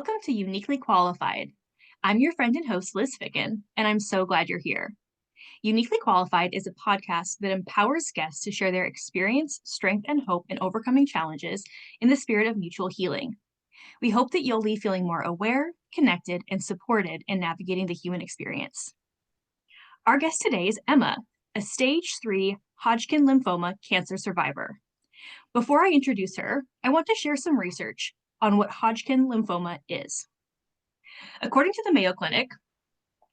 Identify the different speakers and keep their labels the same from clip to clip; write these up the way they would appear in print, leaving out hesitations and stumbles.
Speaker 1: Welcome to Uniquely Qualified. I'm your friend and host, Liz Ficken, and I'm so glad you're here. Uniquely Qualified is a podcast that empowers guests to share their experience, strength, and hope in overcoming challenges in the spirit of mutual healing. We hope that you'll leave feeling more aware, connected, and supported in navigating the human experience. Our guest today is Emma, a stage 3 Hodgkin lymphoma cancer survivor. Before I introduce her, I want to share some research on what Hodgkin lymphoma is. According to the Mayo Clinic,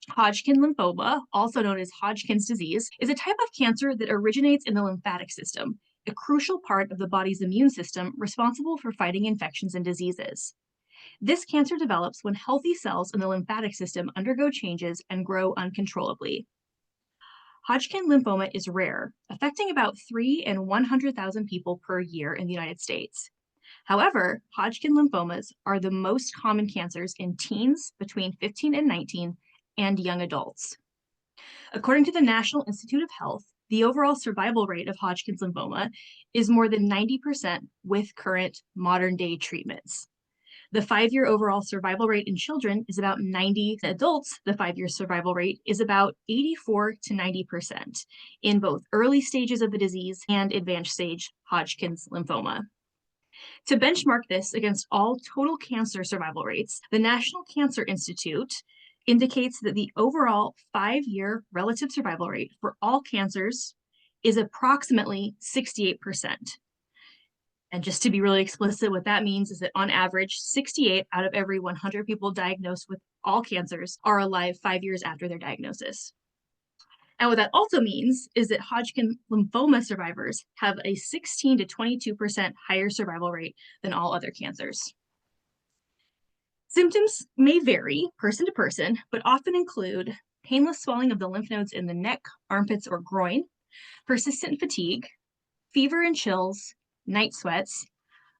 Speaker 1: Hodgkin lymphoma, also known as Hodgkin's disease, is a type of cancer that originates in the lymphatic system, a crucial part of the body's immune system responsible for fighting infections and diseases. This cancer develops when healthy cells in the lymphatic system undergo changes and grow uncontrollably. Hodgkin lymphoma is rare, affecting about 3 in 100,000 people per year in the United States. However, Hodgkin lymphomas are the most common cancers in teens between 15 and 19 and young adults. According to the National Institute of Health, the overall survival rate of Hodgkin's lymphoma is more than 90% with current modern-day treatments. The 5-year overall survival rate in children is about 90. In adults, the 5-year survival rate is about 84 to 90% in both early stages of the disease and advanced stage Hodgkin's lymphoma. To benchmark this against all total cancer survival rates, the National Cancer Institute indicates that the overall 5-year relative survival rate for all cancers is approximately 68%. And just to be really explicit, what that means is that on average, 68 out of every 100 people diagnosed with all cancers are alive 5 years after their diagnosis. And what that also means is that Hodgkin lymphoma survivors have a 16 to 22% higher survival rate than all other cancers. Symptoms may vary person to person, but often include painless swelling of the lymph nodes in the neck, armpits, or groin, persistent fatigue, fever and chills, night sweats,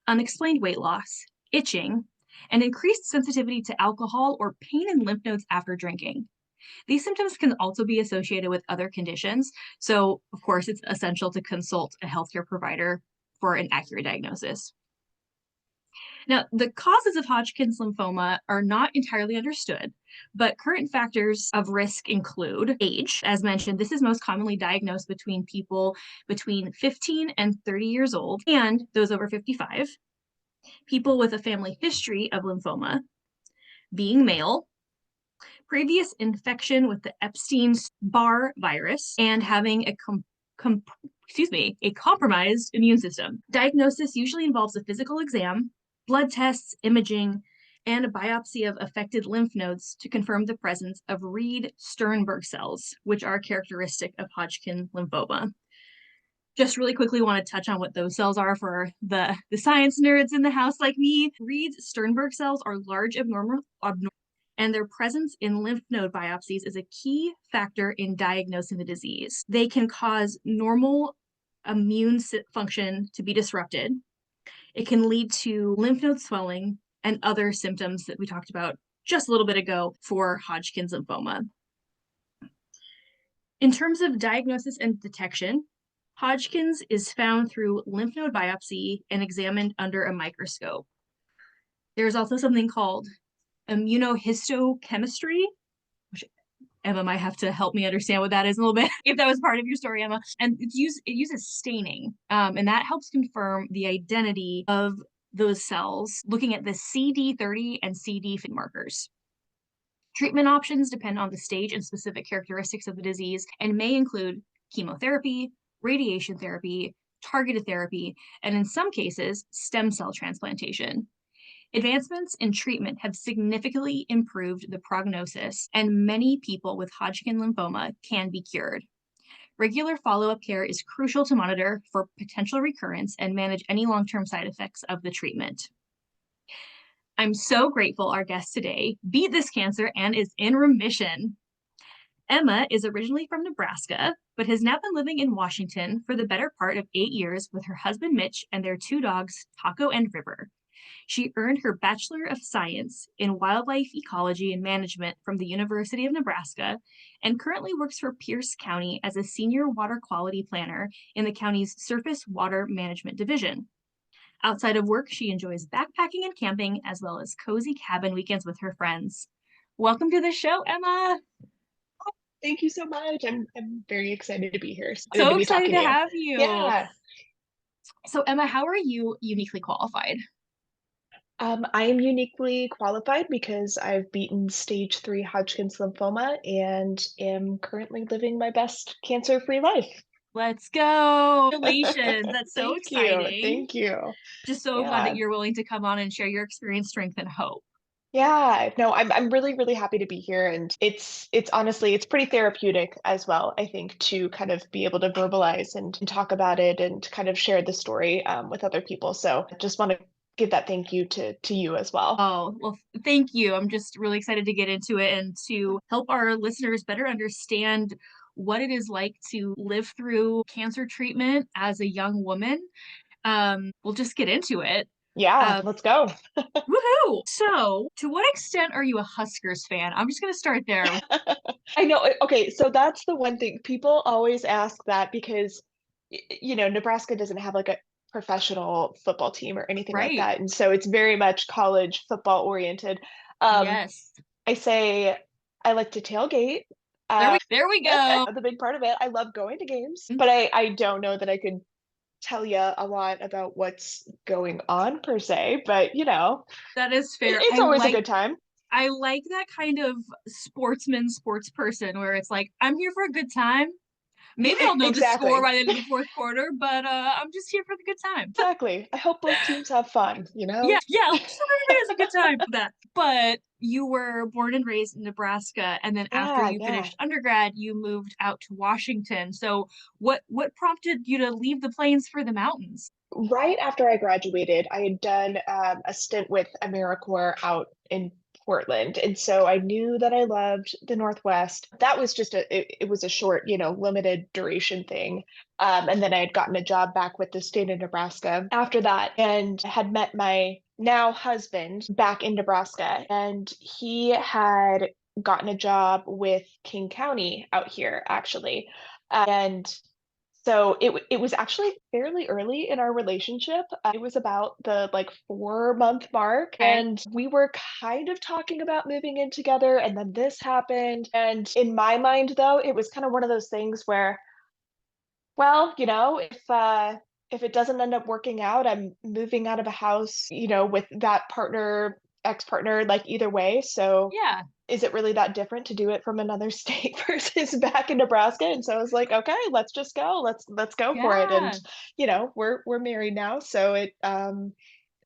Speaker 1: unexplained weight loss, itching, and increased sensitivity to alcohol or pain in lymph nodes after drinking. These symptoms can also be associated with other conditions, so of course it's essential to consult a healthcare provider for an accurate diagnosis. Now, the causes of Hodgkin's lymphoma are not entirely understood, but current factors of risk include age. As mentioned, this is most commonly diagnosed between people between 15 and 30 years old and those over 55, people with a family history of lymphoma, being male, previous infection with the Epstein-Barr virus, and having a compromised immune system. Diagnosis usually involves a physical exam, blood tests, imaging, and a biopsy of affected lymph nodes to confirm the presence of Reed-Sternberg cells, which are characteristic of Hodgkin lymphoma. Just really quickly want to touch on what those cells are for the science nerds in the house like me. Reed-Sternberg cells are large abnormal, and their presence in lymph node biopsies is a key factor in diagnosing the disease. They can cause normal immune function to be disrupted. It can lead to lymph node swelling and other symptoms that we talked about just a little bit ago for Hodgkin's lymphoma. In terms of diagnosis and detection, Hodgkin's is found through lymph node biopsy and examined under a microscope. There's also something called immunohistochemistry, which Emma might have to help me understand what that is a little bit, if that was part of your story, Emma. And it uses staining, and that helps confirm the identity of those cells, looking at the CD30 and CD50 markers. Treatment options depend on the stage and specific characteristics of the disease and may include chemotherapy, radiation therapy, targeted therapy, and in some cases, stem cell transplantation. Advancements in treatment have significantly improved the prognosis, and many people with Hodgkin lymphoma can be cured. Regular follow-up care is crucial to monitor for potential recurrence and manage any long-term side effects of the treatment. I'm so grateful our guest today beat this cancer and is in remission. Emma is originally from Nebraska, but has now been living in Washington for the better part of 8 years with her husband Mitch and their 2 dogs, Taco and River. She earned her Bachelor of Science in Wildlife Ecology and Management from the University of Nebraska and currently works for Pierce County as a senior water quality planner in the county's Surface Water Management Division. Outside of work, she enjoys backpacking and camping, as well as cozy cabin weekends with her friends. Welcome to the show, Emma.
Speaker 2: Thank you so much. I'm very excited to be here. Excited to
Speaker 1: So
Speaker 2: be
Speaker 1: excited
Speaker 2: talking
Speaker 1: to
Speaker 2: to you.
Speaker 1: have you.
Speaker 2: Yeah.
Speaker 1: So, Emma, how are you uniquely qualified?
Speaker 2: I am uniquely qualified because I've beaten stage 3 Hodgkin's lymphoma and am currently living my best cancer-free life.
Speaker 1: Let's go. Congratulations. That's so
Speaker 2: Thank you.
Speaker 1: exciting.
Speaker 2: Thank you.
Speaker 1: Just so glad that
Speaker 2: Yeah.
Speaker 1: you're willing to come on and share your experience, strength, and hope.
Speaker 2: Yeah. No, I'm really, really happy to be here. And it's honestly it's pretty therapeutic as well, I think, to kind of be able to verbalize and talk about it and kind of share the story with other people. So I just want to give that thank you to you as well.
Speaker 1: Oh, well, thank you. I'm just really excited to get into it and to help our listeners better understand what it is like to live through cancer treatment as a young woman. We'll just get into it.
Speaker 2: Yeah,
Speaker 1: Uh,
Speaker 2: let's go.
Speaker 1: Woohoo! So, to what extent are you a Huskers fan? I'm just going to start there.
Speaker 2: I know. Okay, so that's the one thing people always ask that because Nebraska doesn't have like a professional football team or anything like
Speaker 1: Right.
Speaker 2: that. And so it's very much college football oriented. Um,
Speaker 1: Yes.
Speaker 2: I say I like to tailgate.
Speaker 1: There we go.
Speaker 2: The big part of it. I love going to games, but I don't know that I could tell you a lot about what's going on per se, but
Speaker 1: That is fair.
Speaker 2: it's always a good time.
Speaker 1: I like that kind of sports person where it's like, I'm here for a good time. Maybe I'll know the score
Speaker 2: Exactly.
Speaker 1: by the end of the fourth quarter, but I'm just here for the good time.
Speaker 2: Exactly. I hope both teams have fun, you
Speaker 1: Yeah,
Speaker 2: know?
Speaker 1: yeah, just hope everybody has a good time with that. But you were born and raised in Nebraska, and then after
Speaker 2: Yeah,
Speaker 1: you
Speaker 2: yeah.
Speaker 1: finished undergrad, you moved out to Washington. So what prompted you to leave the plains for the mountains?
Speaker 2: Right after I graduated, I had done a stint with AmeriCorps out in Portland. And so I knew that I loved the Northwest. That was just it was a short, limited duration thing. And then I had gotten a job back with the state of Nebraska after that and had met my now husband back in Nebraska. And he had gotten a job with King County out here, actually. And so it was actually fairly early in our relationship. It was about the like 4 month mark,
Speaker 1: Okay.
Speaker 2: and we were kind of talking about moving in together, and then this happened. And in my mind, though, it was kind of one of those things where, well, if it doesn't end up working out, I'm moving out of a house, with that partner, ex-partner, like either way. So
Speaker 1: Yeah.
Speaker 2: is it really that different to do it from another state versus back in Nebraska? And so I was like, okay, let's just go. Let's go for it. And
Speaker 1: Yeah.
Speaker 2: we're married now, so it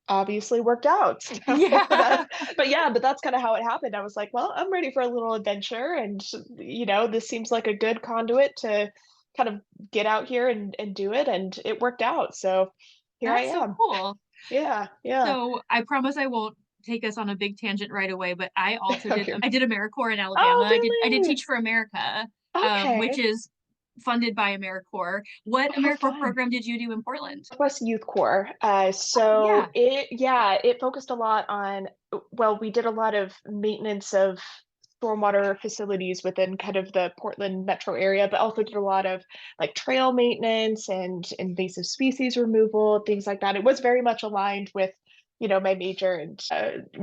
Speaker 2: obviously worked out. So
Speaker 1: Yeah.
Speaker 2: but that's kind of how it happened. I was like, well, I'm ready for a little adventure, and this seems like a good conduit to kind of get out here and do it, and it worked out. So here I
Speaker 1: That's so
Speaker 2: am.
Speaker 1: cool.
Speaker 2: Yeah, yeah.
Speaker 1: So I promise I won't take us on a big tangent right away, but I also did
Speaker 2: Okay.
Speaker 1: I did AmeriCorps in Alabama.
Speaker 2: Oh,
Speaker 1: I did
Speaker 2: really?
Speaker 1: Teach for America, which
Speaker 2: Okay.
Speaker 1: is funded by AmeriCorps. What
Speaker 2: Oh, how
Speaker 1: AmeriCorps
Speaker 2: fun.
Speaker 1: program did you do in Portland?
Speaker 2: Northwest Youth Corps.
Speaker 1: Oh
Speaker 2: So
Speaker 1: yeah.
Speaker 2: it focused a lot on, well, we did a lot of maintenance of stormwater facilities within kind of the Portland metro area, but also did a lot of like trail maintenance and invasive species removal, things like that. It was very much aligned with, my major and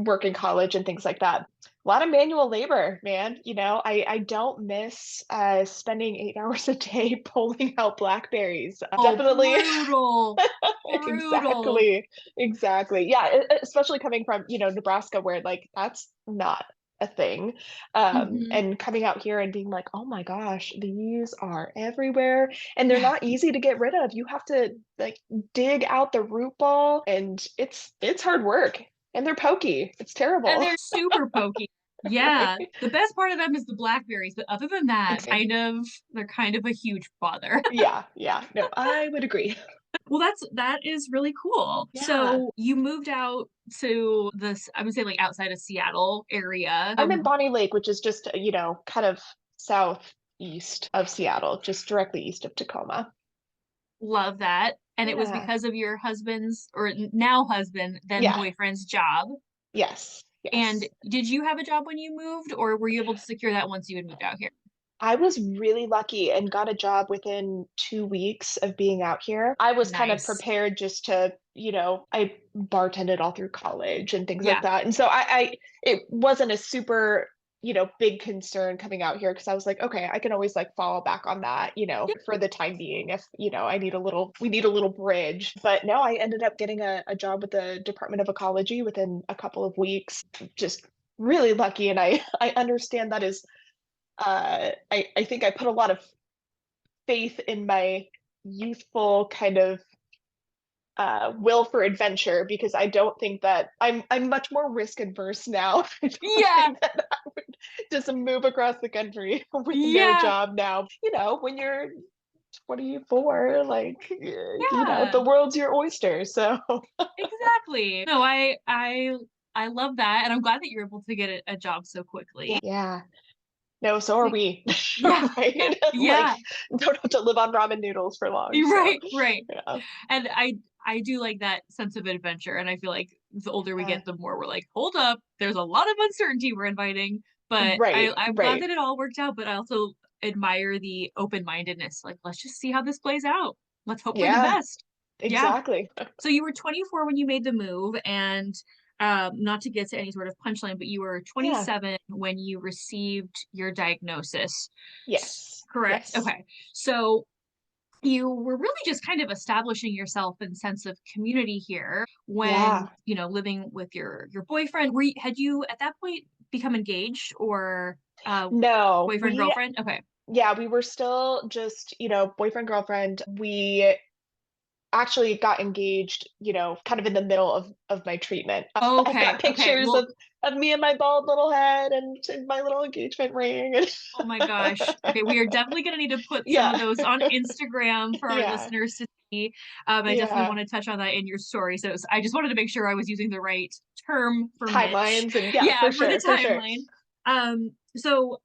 Speaker 2: work in college and things like that. A lot of manual labor, man. I don't miss spending 8 hours a day pulling out blackberries.
Speaker 1: Oh,
Speaker 2: Definitely.
Speaker 1: brutal. Brutal.
Speaker 2: Exactly. Exactly. Yeah, especially coming from, Nebraska where like that's not a thing.
Speaker 1: Hmm.
Speaker 2: And coming out here and being like, "Oh my gosh, these are everywhere and they're not easy to get rid of. You have to like dig out the root ball and it's hard work and they're pokey. It's
Speaker 1: And
Speaker 2: terrible."
Speaker 1: they're super pokey.
Speaker 2: Right?
Speaker 1: Yeah. The best part of them is the blackberries, but other than that,
Speaker 2: Exactly.
Speaker 1: they're kind of a huge bother.
Speaker 2: Yeah, yeah. No, I would agree.
Speaker 1: Well, that is really cool.
Speaker 2: Yeah.
Speaker 1: So you moved out to this, I would say like outside of Seattle area.
Speaker 2: I'm in Bonnie Lake, which is just, kind of southeast of Seattle, just directly east of Tacoma.
Speaker 1: Love that. And it was
Speaker 2: Yeah.
Speaker 1: because of your husband's or now husband, then
Speaker 2: Yeah.
Speaker 1: boyfriend's job.
Speaker 2: Yes.
Speaker 1: And
Speaker 2: Yes.
Speaker 1: did you have a job when you moved, or were you able to secure that once you had moved out here?
Speaker 2: I was really lucky and got a job within 2 weeks of being out here. I was kind of
Speaker 1: Nice.
Speaker 2: prepared just to, I bartended all through college and things like
Speaker 1: Yeah.
Speaker 2: that. And so it wasn't a super, big concern coming out here because I was like, okay, I can always like fall back on that, for the time being if, we need a little bridge. But no, I ended up getting a job with the Department of Ecology within a couple of weeks. Just really lucky. And I understand that is, I think I put a lot of faith in my youthful kind of will for adventure because I don't think that I'm much more risk adverse now. I don't
Speaker 1: Yeah.
Speaker 2: think that I would just move across the country with no
Speaker 1: Yeah.
Speaker 2: job now. When you're 24, like
Speaker 1: Yeah.
Speaker 2: the world's your oyster. So
Speaker 1: Exactly. No, I love that, and I'm glad that you're able to get a job so quickly.
Speaker 2: yeah. No, so are we.
Speaker 1: Yeah.
Speaker 2: Right?
Speaker 1: Yeah.
Speaker 2: Like don't have to live on ramen noodles for long. So
Speaker 1: Right, right.
Speaker 2: yeah.
Speaker 1: And I do like that sense of adventure, and I feel like the older we
Speaker 2: Yeah.
Speaker 1: get, the more we're like, hold up, there's a lot of uncertainty we're inviting, but
Speaker 2: Right,
Speaker 1: I'm glad
Speaker 2: right.
Speaker 1: that it all worked out, but I also admire the open-mindedness. Like, let's just see how this plays out. Let's hope for the
Speaker 2: Yeah,
Speaker 1: best. Yeah.
Speaker 2: exactly.
Speaker 1: So you were 24 when you made the move, and not to get to any sort of punchline, but you were
Speaker 2: Yeah.
Speaker 1: 27 when you received your diagnosis.
Speaker 2: Yes.
Speaker 1: Correct?
Speaker 2: Yes.
Speaker 1: Okay. So you were really just kind of establishing yourself and sense of community here when,
Speaker 2: Yeah.
Speaker 1: living with your boyfriend. Had you at that point become engaged or
Speaker 2: No,
Speaker 1: boyfriend, girlfriend? Okay.
Speaker 2: yeah, we were still just, boyfriend, girlfriend. We actually got engaged, kind of in the middle of my treatment. I've got
Speaker 1: Okay. Okay.
Speaker 2: pictures
Speaker 1: Well,
Speaker 2: of me and my bald little head and my little engagement ring. And
Speaker 1: oh my gosh. Okay, we are definitely going to need to put some of
Speaker 2: yeah.
Speaker 1: those on Instagram for our
Speaker 2: Yeah.
Speaker 1: listeners to see. I definitely
Speaker 2: Yeah.
Speaker 1: want to touch on that in your story. So I just wanted to make sure I was using the right term for Mitch.
Speaker 2: Timelines and yeah,
Speaker 1: Yeah,
Speaker 2: for
Speaker 1: for the
Speaker 2: sure, for sure.
Speaker 1: timeline. So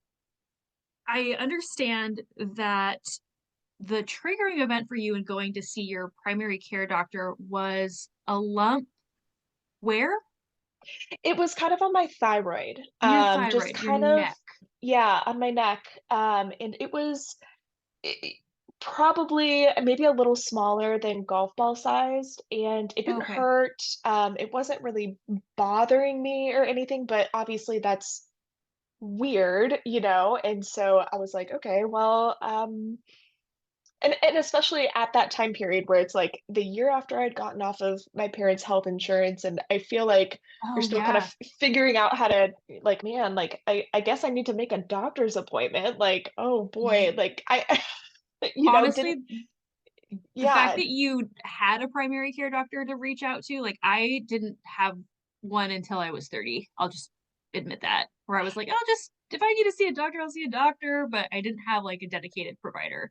Speaker 1: I understand that the triggering event for you in going to see your primary care doctor was a lump where?
Speaker 2: It was kind of on my thyroid.
Speaker 1: In your
Speaker 2: Just
Speaker 1: thyroid, your
Speaker 2: kind of,
Speaker 1: neck.
Speaker 2: yeah, on my neck. And it was probably maybe a little smaller than golf ball sized, and it didn't
Speaker 1: Okay.
Speaker 2: hurt. It wasn't really bothering me or anything, but obviously that's weird, And so I was like, okay, well, and especially at that time period where it's like the year after I'd gotten off of my parents' health insurance, and I feel like you're
Speaker 1: Oh
Speaker 2: still kind
Speaker 1: yeah.
Speaker 2: of figuring out how to like, man, like I guess I need to make a doctor's appointment. Like, oh boy, like I didn't,
Speaker 1: Honestly, the fact
Speaker 2: yeah.
Speaker 1: that you had a primary care doctor to reach out to, like I didn't have one until I was 30. I'll just admit that. Where I was like, I'll just if I need to see a doctor, I'll see a doctor, but I didn't have like a dedicated provider.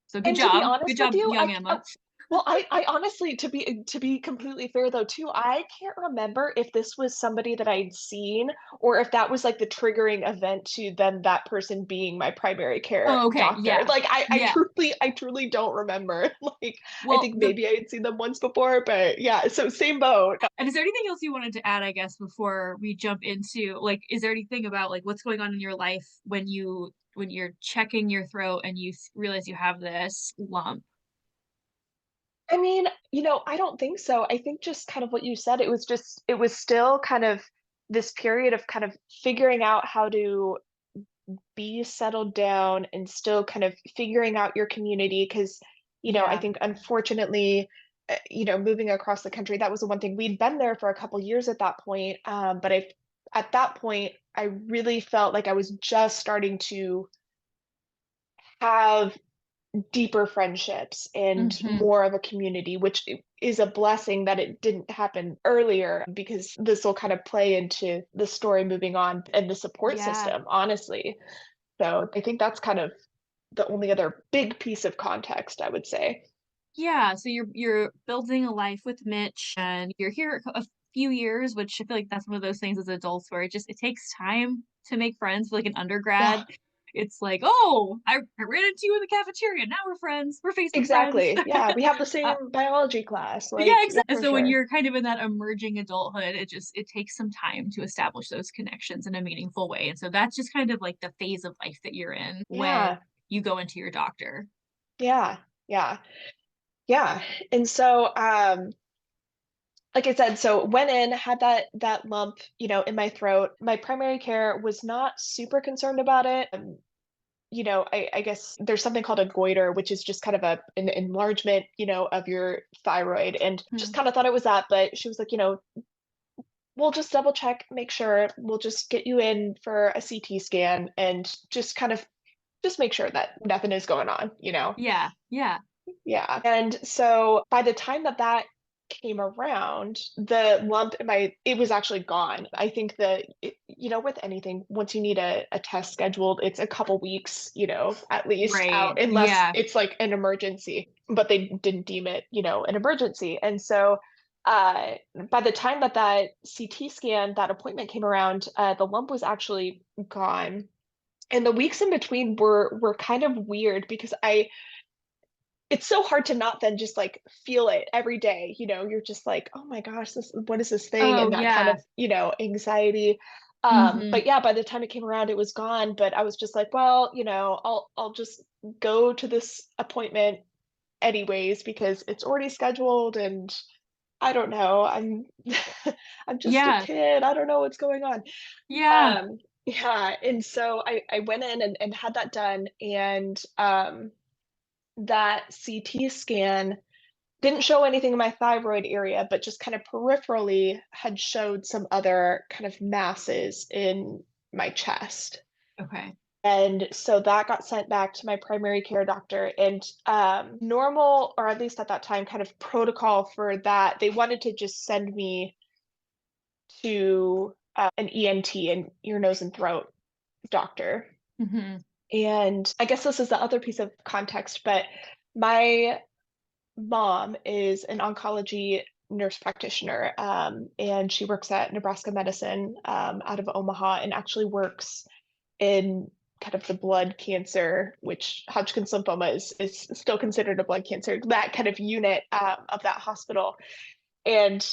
Speaker 1: So good
Speaker 2: And to be
Speaker 1: job. Good
Speaker 2: honest with
Speaker 1: job,
Speaker 2: you,
Speaker 1: young Emma.
Speaker 2: well, I honestly, to be completely fair though, too, I can't remember if this was somebody that I'd seen or if that was like the triggering event to then that person being my primary care
Speaker 1: Oh, okay.
Speaker 2: doctor.
Speaker 1: Yeah.
Speaker 2: Like
Speaker 1: Yeah.
Speaker 2: I truly don't remember. Like I
Speaker 1: Well,
Speaker 2: think maybe I had seen them once before, but yeah, so same boat.
Speaker 1: and is there anything else you wanted to add, I guess, before we jump into like, is there anything about like what's going on in your life when you're checking your throat and you realize you have this lump?
Speaker 2: I mean, I don't think so. I think just kind of what you said, it was still kind of this period of kind of figuring out how to be settled down and still kind of figuring out your community because I
Speaker 1: Yeah.
Speaker 2: think unfortunately moving across the country, that was the one thing. We'd been there for a couple years at that point, but I at that point I really felt like I was just starting to have deeper friendships and
Speaker 1: Hmm.
Speaker 2: more of a community, which is a blessing that it didn't happen earlier because this will kind of play into the story moving on and the support
Speaker 1: Yeah.
Speaker 2: system, honestly. So I think that's kind of the only other big piece of context, I would say.
Speaker 1: Yeah. So you're building a life with Mitch and you're here a few years, which I feel like that's one of those things as adults where it takes time to make friends. Like an
Speaker 2: Yeah,
Speaker 1: undergrad, it's like, oh, I ran into you in the cafeteria. Now we're friends. We're Facebook friends.
Speaker 2: exactly. Yeah, we have the
Speaker 1: uh,
Speaker 2: same biology class.
Speaker 1: yeah,
Speaker 2: Like, yeah,
Speaker 1: exactly.
Speaker 2: for
Speaker 1: So when
Speaker 2: sure.
Speaker 1: you're kind of in that emerging adulthood, it takes some time to establish those connections in a meaningful way. And so that's just kind of like the phase of life that you're in when
Speaker 2: Yeah,
Speaker 1: you go into your doctor.
Speaker 2: yeah, yeah, yeah. And so, like I said, so went in, had that lump, in my throat. My primary care was not super concerned about it. I guess there's something called a goiter, which is just kind of an enlargement, of your thyroid, and just
Speaker 1: Hmm.
Speaker 2: kind of thought it was that. But she was like, we'll just double check, make sure. We'll just get you in for a CT scan and just kind of just make sure that nothing is going on.
Speaker 1: Yeah, yeah.
Speaker 2: Yeah. And so by the time that came around, the lump in it was actually gone. I think that, with anything, once you need a test scheduled, it's a couple weeks, at least
Speaker 1: Right.
Speaker 2: out, unless
Speaker 1: Yeah.
Speaker 2: it's like an emergency, but they didn't deem it, an emergency. And so uh, by the time that CT scan, that appointment came around, the lump was actually gone. And the weeks in between were kind of weird because it's so hard to not then just like feel it every day. You're just like, oh my gosh, what is this thing?
Speaker 1: Oh,
Speaker 2: And that kind
Speaker 1: yeah.
Speaker 2: of, anxiety.
Speaker 1: Hmm.
Speaker 2: But yeah, by the time it came around, it was gone. But I was just like, well, I'll just go to this appointment anyways because it's already scheduled and I don't know. I'm I'm just a
Speaker 1: Yeah.
Speaker 2: kid. I don't know what's going on.
Speaker 1: Yeah.
Speaker 2: Yeah, and so I went in and had that done, and that CT scan didn't show anything in my thyroid area, but just kind of peripherally had showed some other kind of masses in my chest.
Speaker 1: Okay.
Speaker 2: And so that got sent back to my primary care doctor. And normal, or at least at that time, kind of protocol for that, they wanted to just send me to an ENT, and ear, nose, and throat doctor.
Speaker 1: Hmm.
Speaker 2: And I guess this is the other piece of context, but my mom is an oncology nurse practitioner, and she works at Nebraska Medicine out of Omaha and actually works in kind of the blood cancer, which Hodgkin's lymphoma is still considered a blood cancer, that kind of unit of that hospital. And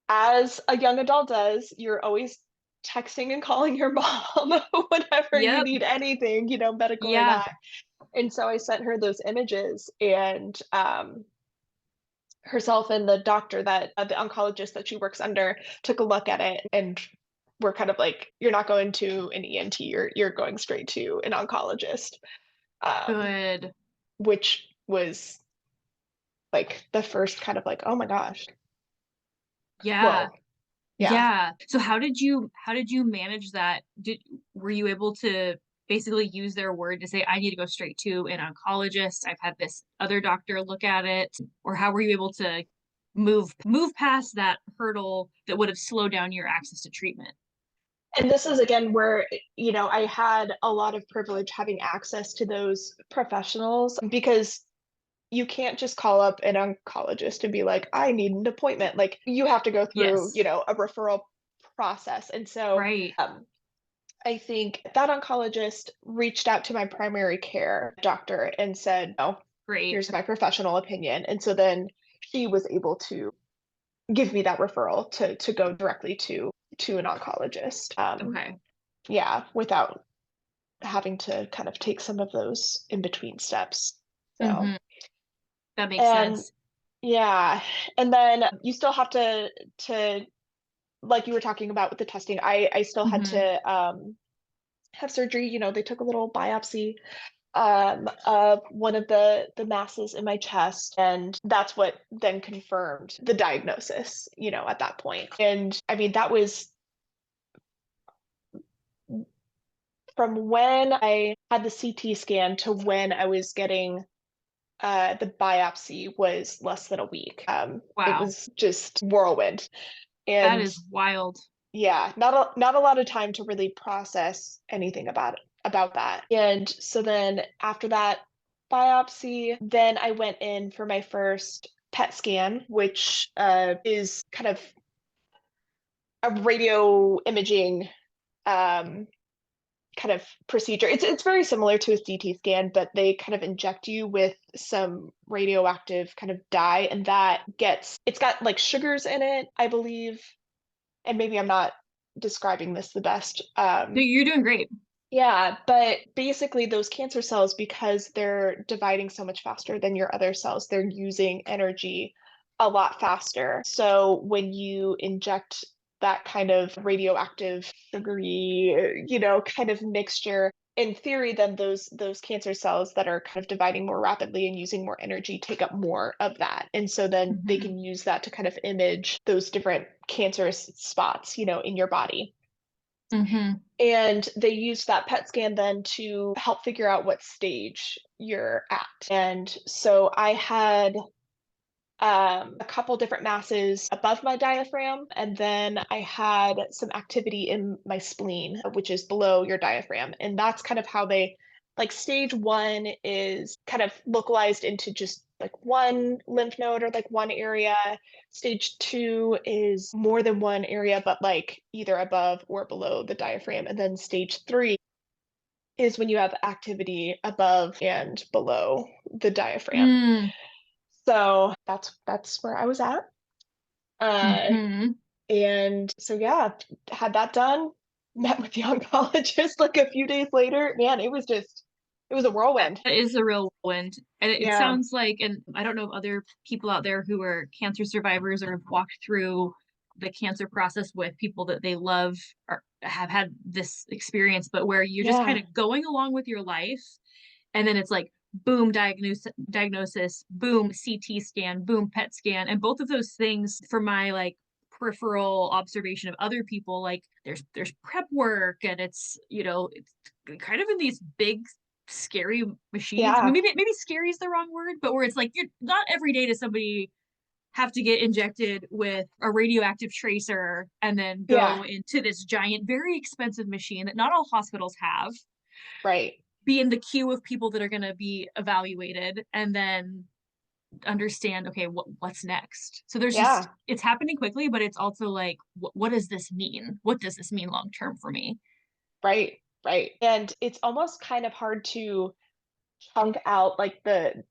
Speaker 2: as a young adult does, you're always texting and calling your mom whenever you
Speaker 1: Yep.
Speaker 2: need anything, medical or
Speaker 1: Yeah.
Speaker 2: not. And so I sent her those images, and herself and the doctor the oncologist that she works under took a look at it and were kind of like, you're not going to an ENT, you're going straight to an oncologist, um,
Speaker 1: Good.
Speaker 2: which was like the first kind of like, oh my gosh,
Speaker 1: Yeah.
Speaker 2: whoa, yeah.
Speaker 1: Yeah. So how did you manage that? Were you able to basically use their word to say, I need to go straight to an oncologist? I've had this other doctor look at it. Or how were you able to move past that hurdle that would have slowed down your access to treatment?
Speaker 2: And this is again where, I had a lot of privilege having access to those professionals because you can't just call up an oncologist and be like, I need an appointment. Like you have to go through,
Speaker 1: Yes.
Speaker 2: a referral process. And so
Speaker 1: Right.
Speaker 2: I think that oncologist reached out to my primary care doctor and said, oh,
Speaker 1: Great.
Speaker 2: here's my professional opinion. And so then she was able to give me that referral to go directly to an oncologist.
Speaker 1: Okay.
Speaker 2: Yeah, without having to kind of take some of those in between steps. So,
Speaker 1: Hmm. That makes
Speaker 2: and
Speaker 1: sense.
Speaker 2: yeah, and then you still have to like you were talking about with the testing, I still had
Speaker 1: Hmm.
Speaker 2: to have surgery. They took a little biopsy of one of the masses in my chest, and that's what then confirmed the diagnosis, at that point. And I mean, that was from when I had the CT scan to when I was getting the biopsy was less than a week. It
Speaker 1: Wow.
Speaker 2: was just whirlwind.
Speaker 1: That
Speaker 2: And
Speaker 1: is wild.
Speaker 2: yeah, not a lot of time to really process anything about that. And so then after that biopsy, then I went in for my first PET scan, which is kind of a radio imaging um, kind of procedure. It's very similar to a CT scan, but they kind of inject you with some radioactive kind of dye, and it's got like sugars in it, I believe, and maybe I'm not describing this the best.
Speaker 1: No, you're doing great.
Speaker 2: Yeah, but basically those cancer cells, because they're dividing so much faster than your other cells, they're using energy a lot faster. So when you inject that kind of radioactive, sugary, kind of mixture, in theory, then those cancer cells that are kind of dividing more rapidly and using more energy take up more of that. And so then they
Speaker 1: Mhm.
Speaker 2: can use that to kind of image those different cancerous spots, in your body.
Speaker 1: Mhm.
Speaker 2: And they use that PET scan then to help figure out what stage you're at. And so I had a couple different masses above my diaphragm, and then I had some activity in my spleen, which is below your diaphragm. And that's kind of how they, like, stage one is kind of localized into just like one lymph node or like one area. Stage two is more than one area, but like either above or below the diaphragm. And then stage three is when you have activity above and below the diaphragm.
Speaker 1: Mm.
Speaker 2: So that's where I was at. Uh,
Speaker 1: Mhm.
Speaker 2: and so yeah, had that done, met with the oncologist like a few days later. Man, it was a whirlwind.
Speaker 1: That is a real whirlwind. And it
Speaker 2: Yeah.
Speaker 1: sounds like, and I don't know if other people out there who are cancer survivors or have walked through the cancer process with people that they love or have had this experience, but where you're just kind
Speaker 2: Yeah.
Speaker 1: of going along with your life. And then it's like, boom, diagnosis, boom, CT scan, boom, PET scan. And both of those things, for my like peripheral observation of other people, like there's prep work and it's kind of in these big scary machines.
Speaker 2: Yeah.
Speaker 1: Maybe scary is the wrong word, but where it's like you're not every day does somebody have to get injected with a radioactive tracer and then
Speaker 2: Yeah.
Speaker 1: go into this giant, very expensive machine that not all hospitals have,
Speaker 2: Right.
Speaker 1: be in the queue of people that are going to be evaluated, and then understand, okay, what's next. So there's just,
Speaker 2: Yeah.
Speaker 1: it's happening quickly, but it's also like, what does this mean? What does this mean long term for me?
Speaker 2: Right. Right. And it's almost kind of hard to chunk out like the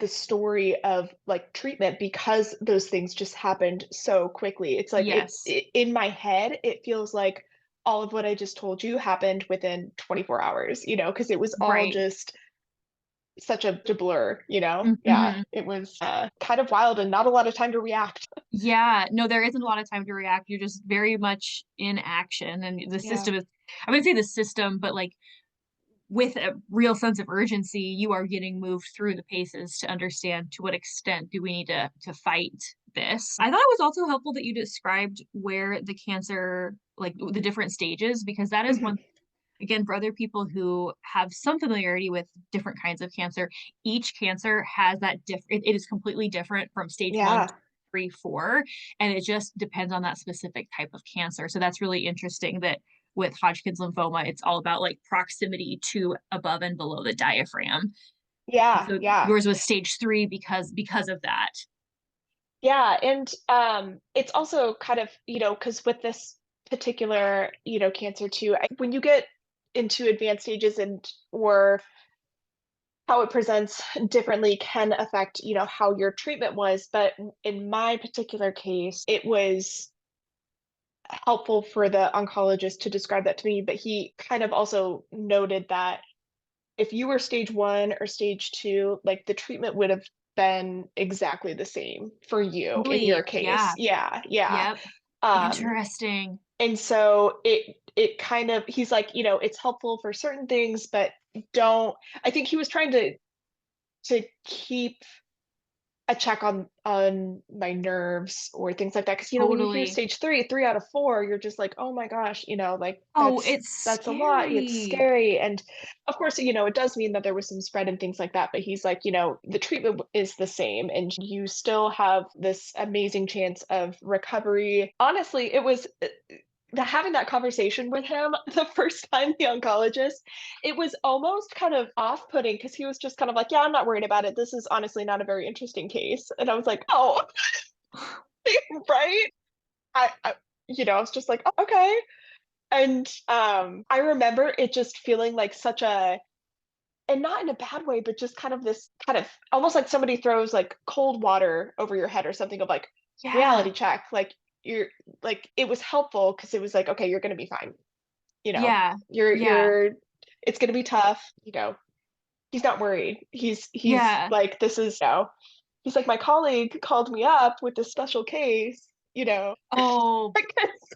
Speaker 2: story of like treatment because those things just happened so quickly. It's like
Speaker 1: Yes.
Speaker 2: in my head, it feels like all of what I just told you happened within 24 hours, because it was all
Speaker 1: Right.
Speaker 2: just such a blur. Yeah,
Speaker 1: Hmm.
Speaker 2: it was kind of wild and not a lot of time to react.
Speaker 1: Yeah, no, there isn't a lot of time to react. You're just very much in action, and the
Speaker 2: Yeah.
Speaker 1: system is, I wouldn't say the system, but like with a real sense of urgency, you are getting moved through the paces to understand to what extent do we need to fight this. I thought it was also helpful that you described where the cancer, like the different stages, because that is one,
Speaker 2: Mhm.
Speaker 1: again, for other people who have some familiarity with different kinds of cancer, each cancer has that different, it is completely different from stage one,
Speaker 2: Yeah.
Speaker 1: two, three, four, and it just depends on that specific type of cancer. So that's really interesting that with Hodgkin's lymphoma, it's all about like proximity to above and below the diaphragm. And
Speaker 2: Yeah.
Speaker 1: so
Speaker 2: Yeah.
Speaker 1: yours was stage three because of that.
Speaker 2: Yeah, and it's also kind of, because with this particular, cancer too, when you get into advanced stages and or how it presents differently can affect, how your treatment was. But in my particular case, it was helpful for the oncologist to describe that to me, but he kind of also noted that if you were stage one or stage two, like the treatment would have been exactly the same for you in your
Speaker 1: Totally.
Speaker 2: case.
Speaker 1: Yeah.
Speaker 2: Yeah, yeah.
Speaker 1: Yep.
Speaker 2: Um,
Speaker 1: Interesting.
Speaker 2: and so it kind of he's like, it's helpful for certain things, but don't I think he was trying to keep a check on my nerves or things like that. Because when you hear
Speaker 1: Totally.
Speaker 2: stage three out of four, you're just like, oh my gosh, like
Speaker 1: Oh, it's
Speaker 2: that's a lot. It's
Speaker 1: scary.
Speaker 2: scary, and of course, it does mean that there was some spread and things like that. But he's like, the treatment is the same, and you still have this amazing chance of recovery. Honestly, it was. Having that conversation with him the first time, the oncologist, it was almost kind of off-putting because he was just kind of like, "Yeah, I'm not worried about it. This is honestly not a very interesting case." And I was like, "Oh, right?" I was just like, "Oh, okay." And I remember it just feeling like such a, and not in a bad way, but just kind of this kind of almost like somebody throws like cold water over your head or something of like
Speaker 1: Yeah.
Speaker 2: reality check. Like you're like it was helpful because it was like, okay, you're gonna be fine. You know,
Speaker 1: Yeah. Yeah.
Speaker 2: you're it's gonna be tough. He's not worried. He's
Speaker 1: Yeah.
Speaker 2: like, this is. he's like, my colleague called me up with this special case, you know.
Speaker 1: Oh,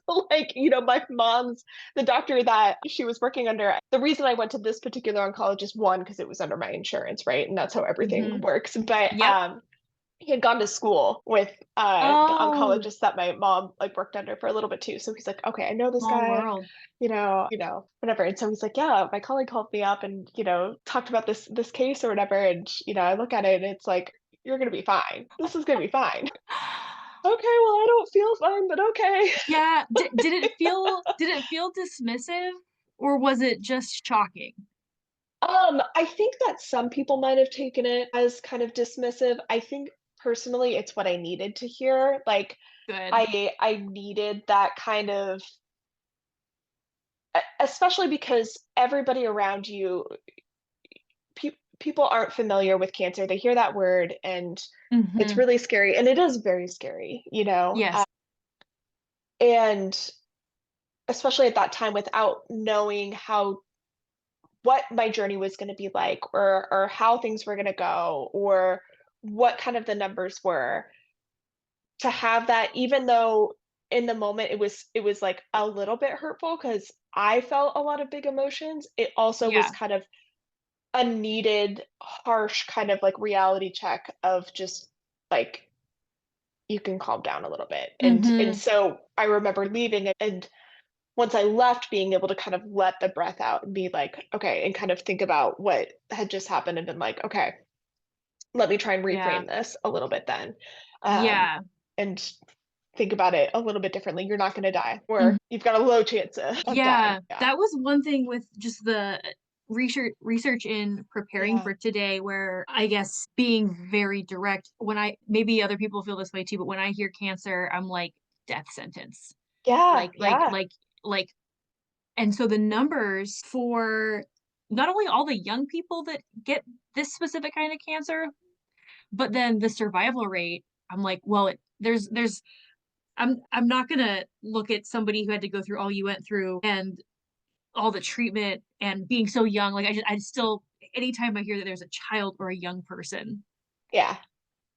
Speaker 2: So, like, my mom's the doctor that she was working under. The reason I went to this particular oncologist, one, because it was under my insurance, right? And that's how everything
Speaker 1: hmm.
Speaker 2: works. But
Speaker 1: Yep.
Speaker 2: he had gone to school with the
Speaker 1: Oh,
Speaker 2: oncologist that my mom like worked under for a little bit too. So he's like, okay, I know this
Speaker 1: small
Speaker 2: guy,
Speaker 1: world.
Speaker 2: whatever. And so he's like, yeah, my colleague called me up and talked about this case or whatever. And I look at it and it's like, you're gonna be fine. This is gonna be fine. Okay, well, I don't feel fine, but okay.
Speaker 1: Yeah, did it feel dismissive, or was it just shocking?
Speaker 2: I think that some people might have taken it as kind of dismissive. I think personally it's what I needed to hear. Like
Speaker 1: Good.
Speaker 2: I needed that kind of especially because everybody around you people aren't familiar with cancer. They hear that word and it's
Speaker 1: Mhm.
Speaker 2: really scary and it is very scary,
Speaker 1: Yes.
Speaker 2: and especially at that time without knowing how what my journey was going to be like or how things were going to go or what kind of the numbers were to have that even though in the moment it was like a little bit hurtful because I felt a lot of big emotions. It also was
Speaker 1: Yeah.
Speaker 2: kind of a needed harsh kind of like reality check of just like you can calm down a little bit. And
Speaker 1: Mhm.
Speaker 2: so I remember leaving and once I left, being able to kind of let the breath out and be like, okay, and kind of think about what had just happened and been like, okay, let me try and
Speaker 1: Yeah.
Speaker 2: reframe this a little bit then. Um,
Speaker 1: Yeah.
Speaker 2: and think about it a little bit differently. You're not going to die,
Speaker 1: Mhm.
Speaker 2: or you've got a low chance of dying.
Speaker 1: Yeah,
Speaker 2: Yeah.
Speaker 1: that was one thing with just the research in preparing
Speaker 2: Yeah.
Speaker 1: for today, where I guess being very direct, when I maybe other people feel this way too, but when I hear cancer, I'm like death sentence.
Speaker 2: Yeah.
Speaker 1: Like like
Speaker 2: Yeah.
Speaker 1: like like and so the numbers for not only all the young people that get this specific kind of cancer, but then the survival rate, I'm like, well, there's I'm not gonna look at somebody who had to go through all you went through and all the treatment and being so young, like I still anytime I hear that there's a child or a young person,
Speaker 2: Yeah.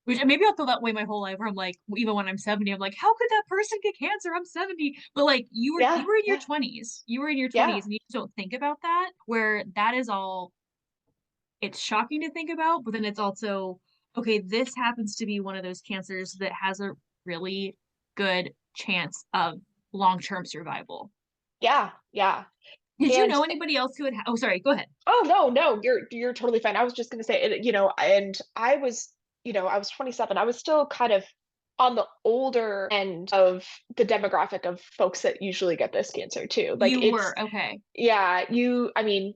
Speaker 1: which maybe I'll feel that way my whole life where I'm like, even when I'm 70, I'm like, how could that person get cancer? I'm 70. But like
Speaker 2: Yeah.
Speaker 1: you were in your
Speaker 2: Yeah.
Speaker 1: 20s. You were in your
Speaker 2: Yeah.
Speaker 1: 20s and you just don't think about that, where that is all it's shocking to think about, but then it's also, okay, this happens to be one of those cancers that has a really good chance of long-term survival.
Speaker 2: Yeah. Yeah.
Speaker 1: Did you
Speaker 2: And
Speaker 1: know anybody else who had oh sorry, go ahead.
Speaker 2: oh no, no, you're totally fine. I was just gonna say, and I was 27. I was still kind of on the older end of the demographic of folks that usually get this cancer too. Like
Speaker 1: You
Speaker 2: it's
Speaker 1: were, okay.
Speaker 2: yeah, I mean,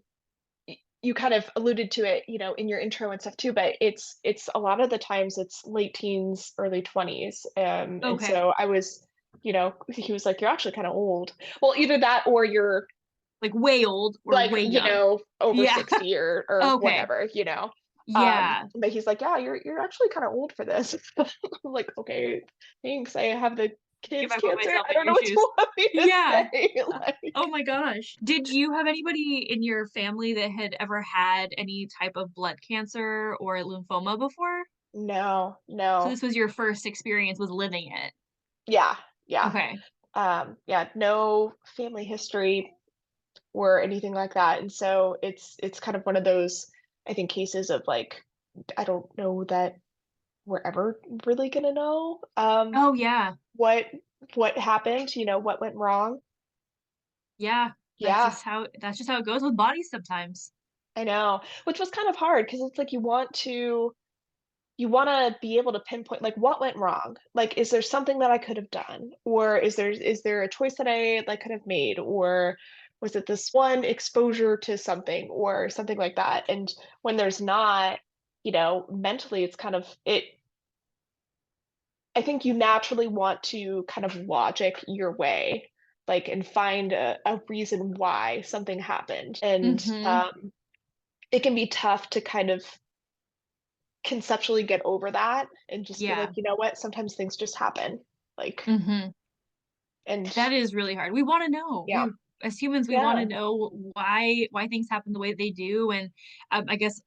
Speaker 2: you kind of alluded to it, in your intro and stuff too, but it's a lot of the times it's late teens, early 20s. And
Speaker 1: Okay.
Speaker 2: so I was, he was like, you're actually kind of old. Well, either that or you're
Speaker 1: Like way old or
Speaker 2: like,
Speaker 1: way young.
Speaker 2: over
Speaker 1: Yeah.
Speaker 2: 60 or
Speaker 1: Okay.
Speaker 2: whatever.
Speaker 1: Yeah.
Speaker 2: But he's like, yeah, you're actually kind of old for this. I'm like, okay, thanks. I have the
Speaker 1: If
Speaker 2: kids
Speaker 1: I put
Speaker 2: cancer.
Speaker 1: myself
Speaker 2: I
Speaker 1: in
Speaker 2: don't
Speaker 1: your
Speaker 2: know what you
Speaker 1: shoes.
Speaker 2: want me to
Speaker 1: Yeah.
Speaker 2: say.
Speaker 1: Oh
Speaker 2: Like,
Speaker 1: my gosh. Did you have anybody in your family that had ever had any type of blood cancer or lymphoma before?
Speaker 2: no,
Speaker 1: So
Speaker 2: no.
Speaker 1: this was your first experience with living it.
Speaker 2: Yeah, yeah.
Speaker 1: Okay.
Speaker 2: Yeah, no family history or anything like that. And so it's kind of one of those, I think, cases of like, I don't know that we're ever really gonna know
Speaker 1: Oh yeah.
Speaker 2: what what happened, what went wrong.
Speaker 1: Yeah.
Speaker 2: Yeah,
Speaker 1: That's just how it goes with bodies sometimes.
Speaker 2: I know. Which was kind of hard because it's like you want to be able to pinpoint like what went wrong. Like, is there something that I could have done, or is there a choice that I like could have made, or was it this one exposure to something or something like that? And when there's not, mentally, it's kind of it. I think you naturally want to kind of logic your way, like, and find a reason why something happened. And
Speaker 1: Mhm.
Speaker 2: it can be tough to kind of conceptually get over that and just be like,
Speaker 1: Yeah.
Speaker 2: you know what, sometimes things just happen. Like,
Speaker 1: Mhm.
Speaker 2: and
Speaker 1: That is really hard. We wanna know.
Speaker 2: yeah,
Speaker 1: We as humans, we wanna
Speaker 2: yeah,
Speaker 1: know why things happen the way they do, and, I guess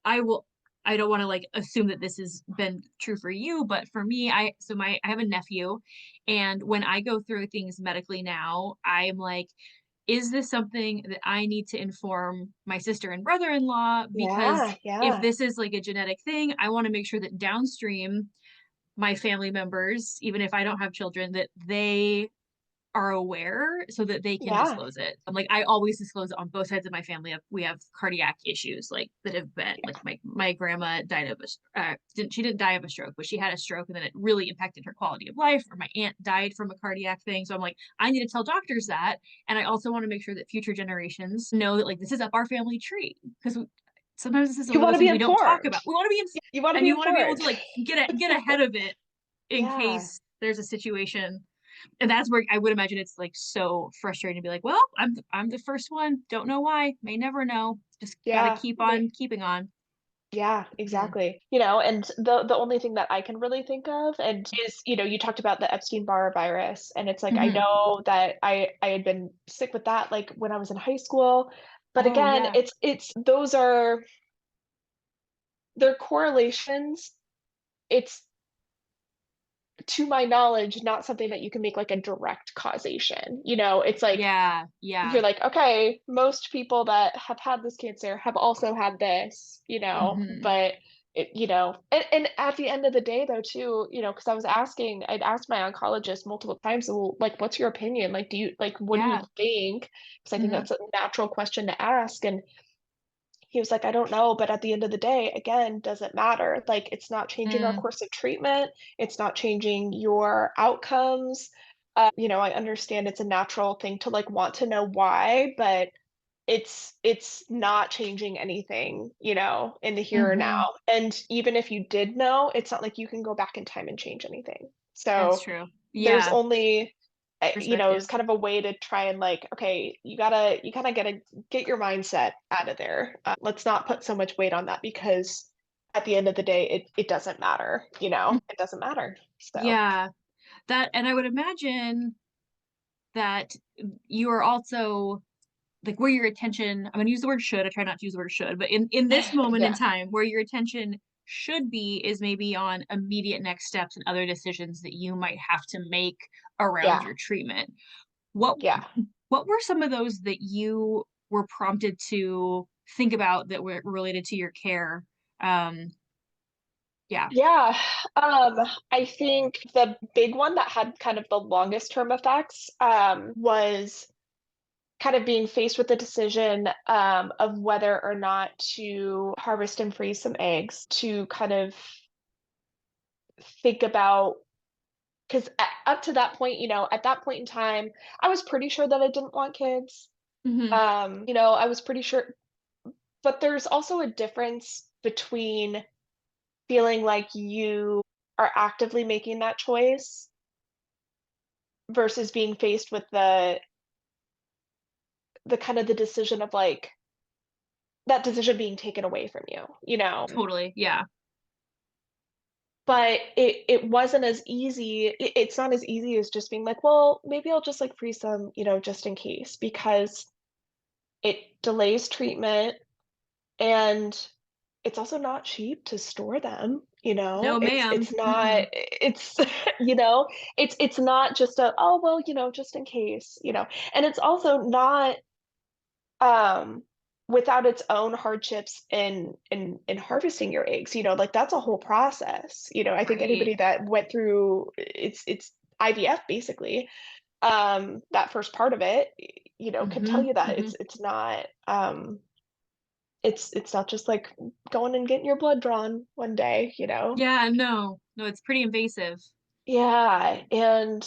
Speaker 1: I will I don't want to like assume that this has been true for you, but for me, I have a nephew, and when I go through things medically now, I'm like, is this something that I need to inform my sister and brother-in-law? Because
Speaker 2: Yeah,
Speaker 1: if
Speaker 2: yeah,
Speaker 1: this is like a genetic thing, I want to make sure that downstream my family members, even if I don't have children, that they are aware so that they can
Speaker 2: yeah,
Speaker 1: disclose it. I'm like, I always disclose it on both sides of my family. We have cardiac issues like that have been like
Speaker 2: yeah.
Speaker 1: my grandma died of she didn't die of a stroke, but she had a stroke and then it really impacted her quality of life. Or my aunt died from a cardiac thing. So I'm like, I need to tell doctors that, and I also want to make sure that future generations know that like this is up our family tree because sometimes this is
Speaker 2: You
Speaker 1: one of
Speaker 2: want
Speaker 1: those
Speaker 2: to be
Speaker 1: things we don't talk
Speaker 2: informed.
Speaker 1: about. We want to be
Speaker 2: You want to
Speaker 1: and
Speaker 2: be
Speaker 1: you want to be able to
Speaker 2: informed.
Speaker 1: like get ahead of it in
Speaker 2: Yeah,
Speaker 1: case there's a situation, and that's where I would imagine it's like so frustrating to be like, well, I'm the first one. Don't know why. May never know. Just gotta
Speaker 2: yeah.
Speaker 1: keep on keeping on.
Speaker 2: Yeah,
Speaker 1: Mhm.
Speaker 2: exactly. And the only thing that I can really think of and is, you talked about the Epstein-Barr virus, and it's like I
Speaker 1: Mhm.
Speaker 2: know that I had been sick with that like when I was in high school, but
Speaker 1: Oh
Speaker 2: again,
Speaker 1: yeah.
Speaker 2: it's those are their correlations. It's to my knowledge not something that you can make like a direct causation. It's like
Speaker 1: Yeah. Yeah.
Speaker 2: you're like, okay, most people that have had this cancer have also had this,
Speaker 1: Mhm.
Speaker 2: but and at the end of the day though too, because I'd asked my oncologist multiple times, well, like, what's your opinion? Like, what do you
Speaker 1: Yeah.
Speaker 2: think? Because I think
Speaker 1: Mhm.
Speaker 2: that's a natural question to ask. And he was like, I don't know, but at the end of the day, again, doesn't matter. Like, it's not changing our
Speaker 1: Mm.
Speaker 2: course of treatment. It's not changing your outcomes. I understand it's a natural thing to like want to know why, but it's not changing anything, in the here or
Speaker 1: Mhm.
Speaker 2: now. And even if you did know, it's not like you can go back in time and change anything.
Speaker 1: That's
Speaker 2: So
Speaker 1: true.
Speaker 2: there's
Speaker 1: Yeah.
Speaker 2: only it's
Speaker 1: Perspective.
Speaker 2: kind of a way to try and like, okay, you kind of gotta get your mindset out of there. Let's not put so much weight on that because at the end of the day, it doesn't matter.
Speaker 1: Mm.
Speaker 2: It doesn't matter. So
Speaker 1: Yeah. That, and I would imagine that you are also like where your attention, I'm gonna use the word should, I try not to use the word should, but in this moment in
Speaker 2: yeah,
Speaker 1: time, where your attention should be is maybe on immediate next steps and other decisions that you might have to make around
Speaker 2: yeah,
Speaker 1: your treatment. What
Speaker 2: yeah.
Speaker 1: what were some of those that you were prompted to think about that were related to your care? Um, yeah.
Speaker 2: Yeah, I think the big one that had kind of the longest term effects was kind of being faced with the decision of whether or not to harvest and freeze some eggs to kind of think about because up to that point, at that point in time, I was pretty sure that I didn't want kids.
Speaker 1: Mhm.
Speaker 2: I was pretty sure, but there's also a difference between feeling like you are actively making that choice versus being faced with the kind of the decision of like that decision being taken away from you.
Speaker 1: Totally. Yeah.
Speaker 2: But it wasn't as easy. It's not as easy as just being like, well, maybe I'll just like freeze some, just in case, because it delays treatment and it's also not cheap to store them.
Speaker 1: No,
Speaker 2: It's
Speaker 1: ma'am.
Speaker 2: not
Speaker 1: Mm-mm.
Speaker 2: it's it's not just a, oh well, just in case. And it's also not um without its own hardships in harvesting your eggs, like that's a whole process. I think
Speaker 1: Right.
Speaker 2: anybody that went through it's IVF basically, that first part of it, can tell
Speaker 1: Mhm.
Speaker 2: you that
Speaker 1: Mhm.
Speaker 2: it's not just like going and getting your blood drawn one day.
Speaker 1: Yeah, no. No, it's pretty invasive.
Speaker 2: Yeah, and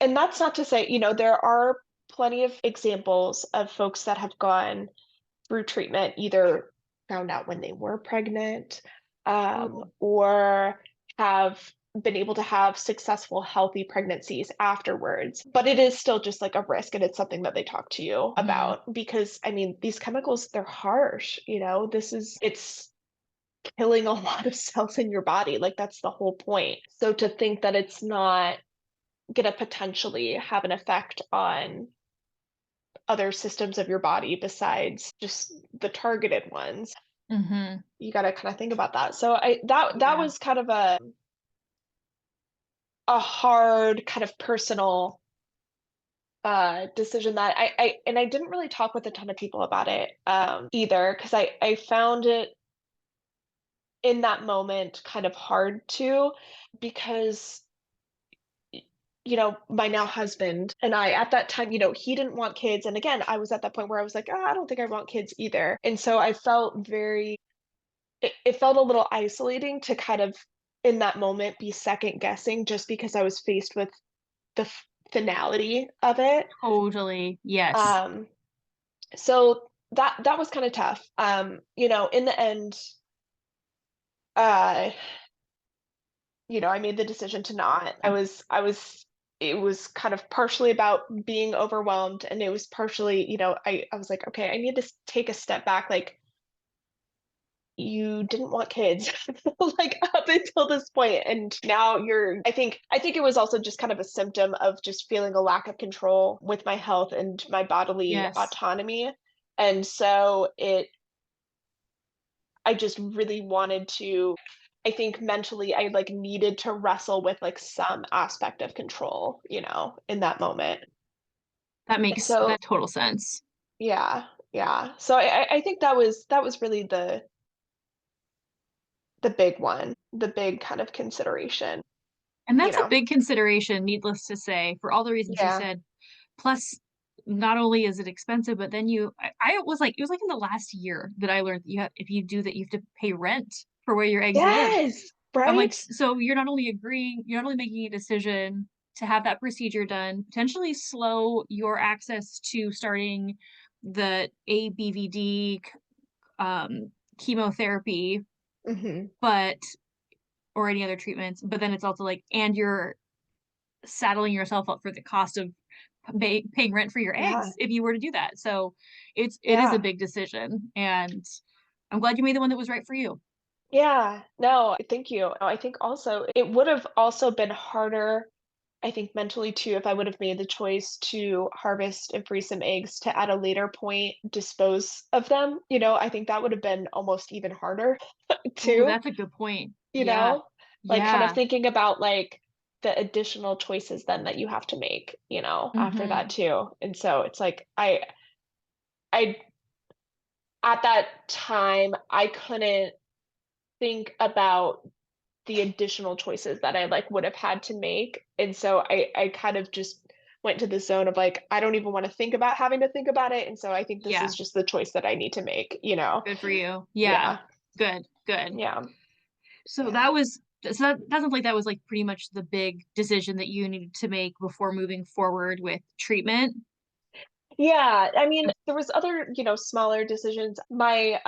Speaker 2: that's not to say, there are plenty of examples of folks that have gone through treatment, either found out when they were pregnant,
Speaker 1: Oh.
Speaker 2: or have been able to have successful, healthy pregnancies afterwards. But it is still just like a risk, and it's something that they talk to you
Speaker 1: Mhm.
Speaker 2: about because, I mean, these chemicals, they're harsh. It's killing a lot of cells in your body. Like, that's the whole point. So to think that it's not going to potentially have an effect on other systems of your body besides just the targeted ones.
Speaker 1: Mm-hmm.
Speaker 2: You got to kind of think about that. So that
Speaker 1: Yeah.
Speaker 2: was kind of a hard kind of personal decision that I didn't really talk with a ton of people about it either, because I found it in that moment kind of hard to, because my now husband and I at that time, he didn't want kids. And again, I was at that point where I was like, oh, I don't think I want kids either. And so I felt it felt a little isolating to kind of in that moment be second guessing just because I was faced with the finality of it.
Speaker 1: Totally. Yes.
Speaker 2: Um, so that was kind of tough. In the end, uh, I made the decision to not. It was kind of partially about being overwhelmed, and it was partially, I was like, okay, I need to take a step back. Like, you didn't want kids like up until this point, and now I think it was also just kind of a symptom of just feeling a lack of control with my health and my bodily
Speaker 1: Yes.
Speaker 2: autonomy. And so I just really wanted to, I think mentally I like needed to wrestle with like some aspect of control, in that moment.
Speaker 1: That
Speaker 2: And
Speaker 1: makes
Speaker 2: so
Speaker 1: that total sense.
Speaker 2: yeah, yeah. So I think that was really the big one, the big kind of consideration,
Speaker 1: And
Speaker 2: you
Speaker 1: that's a
Speaker 2: know.
Speaker 1: big consideration, needless to say, for all the reasons you
Speaker 2: Yeah.
Speaker 1: said. Plus, not only is it expensive, but then I was like, it was like in the last year that I learned that if you do that, you have to pay rent for where your eggs live.
Speaker 2: Yes,
Speaker 1: I'm like,
Speaker 2: right?
Speaker 1: so you're not only making a decision to have that procedure done, potentially slow your access to starting the ABVD chemotherapy,
Speaker 2: Hmm.
Speaker 1: but or any other treatments, but then it's also like, and you're saddling yourself up for the cost of paying rent for your
Speaker 2: Yeah.
Speaker 1: eggs if you were to do that. So it is a
Speaker 2: Yeah.
Speaker 1: big decision, and I'm glad you made the one that was right for you.
Speaker 2: Yeah. No, thank you. I think also it would have also been harder, I think mentally too, if I would have made the choice to harvest and freeze some eggs to at a later point dispose of them. I think that would have been almost even harder
Speaker 1: Ooh,
Speaker 2: too,
Speaker 1: that's a good point.
Speaker 2: you
Speaker 1: Yeah.
Speaker 2: know, like kind of
Speaker 1: Yeah.
Speaker 2: thinking about like the additional choices then that you have to make, after that
Speaker 1: Hmm.
Speaker 2: too. And so it's like I at that time I couldn't think about the additional choices that I like would have had to make. And so I kind of just went to the zone of like, I don't even want to think about having to think about it. And so I think this is
Speaker 1: Yeah.
Speaker 2: just the choice that I need to make.
Speaker 1: Good for you. Yeah.
Speaker 2: Yeah.
Speaker 1: Good. Good.
Speaker 2: Yeah.
Speaker 1: So
Speaker 2: Yeah.
Speaker 1: that sounds like that was like pretty much the big decision that you needed to make before moving forward with treatment.
Speaker 2: Yeah. I mean, there was other, smaller decisions. My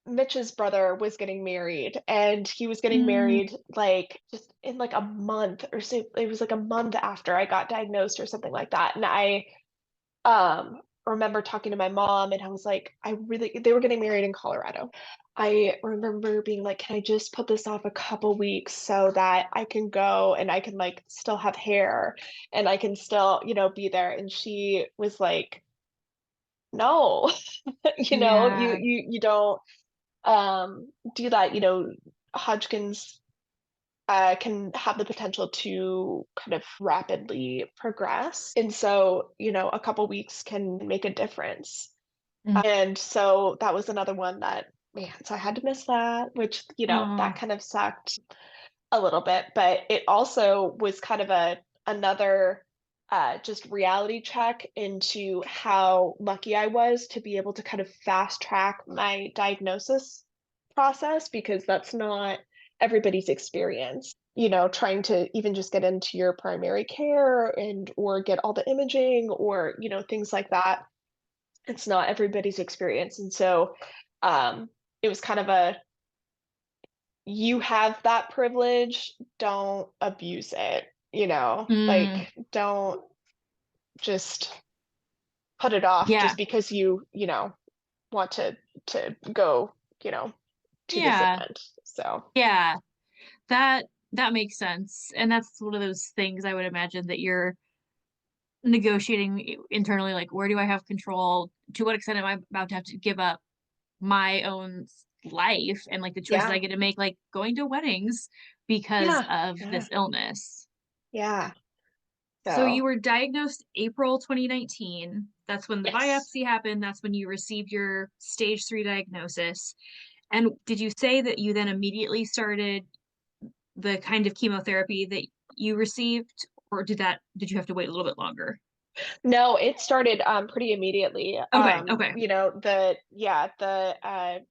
Speaker 2: Mitch's brother was getting married, and he was getting
Speaker 1: Mm,
Speaker 2: married like just in like a month or so. It was like a month after I got diagnosed or something like that. And I remember talking to my mom, and I was like, they were getting married in Colorado. I remember being like, can I just put this off a couple weeks so that I can go and I can like still have hair and I can still, be there? And she was like, no,
Speaker 1: yeah.
Speaker 2: you don't do that. Hodgkin's can have the potential to kind of rapidly progress. And so, a couple weeks can make a difference.
Speaker 1: Mm.
Speaker 2: And so that was another one that, man, so I had to miss that, which, that
Speaker 1: Oh,
Speaker 2: kind of sucked a little bit. But it also was kind of another just reality check into how lucky I was to be able to kind of fast track my diagnosis process, because that's not everybody's experience. Trying to even just get into your primary care and or get all the imaging or, things like that. It's not everybody's experience. And so it was kind of you have that privilege, don't abuse it,
Speaker 1: mm,
Speaker 2: like don't just put it off
Speaker 1: yeah.
Speaker 2: just because you want to go, to this
Speaker 1: Yeah.
Speaker 2: event. So
Speaker 1: Yeah. That that makes sense. And that's one of those things I would imagine that you're negotiating internally, like where do I have control? To what extent am I about to have to give up my own life and like the choices I
Speaker 2: Yeah.
Speaker 1: get to make, like going to weddings because
Speaker 2: Yeah.
Speaker 1: of
Speaker 2: Yeah.
Speaker 1: this illness.
Speaker 2: Yeah.
Speaker 1: So you
Speaker 2: So,
Speaker 1: were diagnosed April 2019. That's when the
Speaker 2: yes.
Speaker 1: biopsy happened. That's when you received your stage 3 diagnosis. And did you say that you then immediately started the kind of chemotherapy that you received, or did you have to wait a little bit longer?
Speaker 2: No, it started pretty immediately.
Speaker 1: Okay, okay,
Speaker 2: The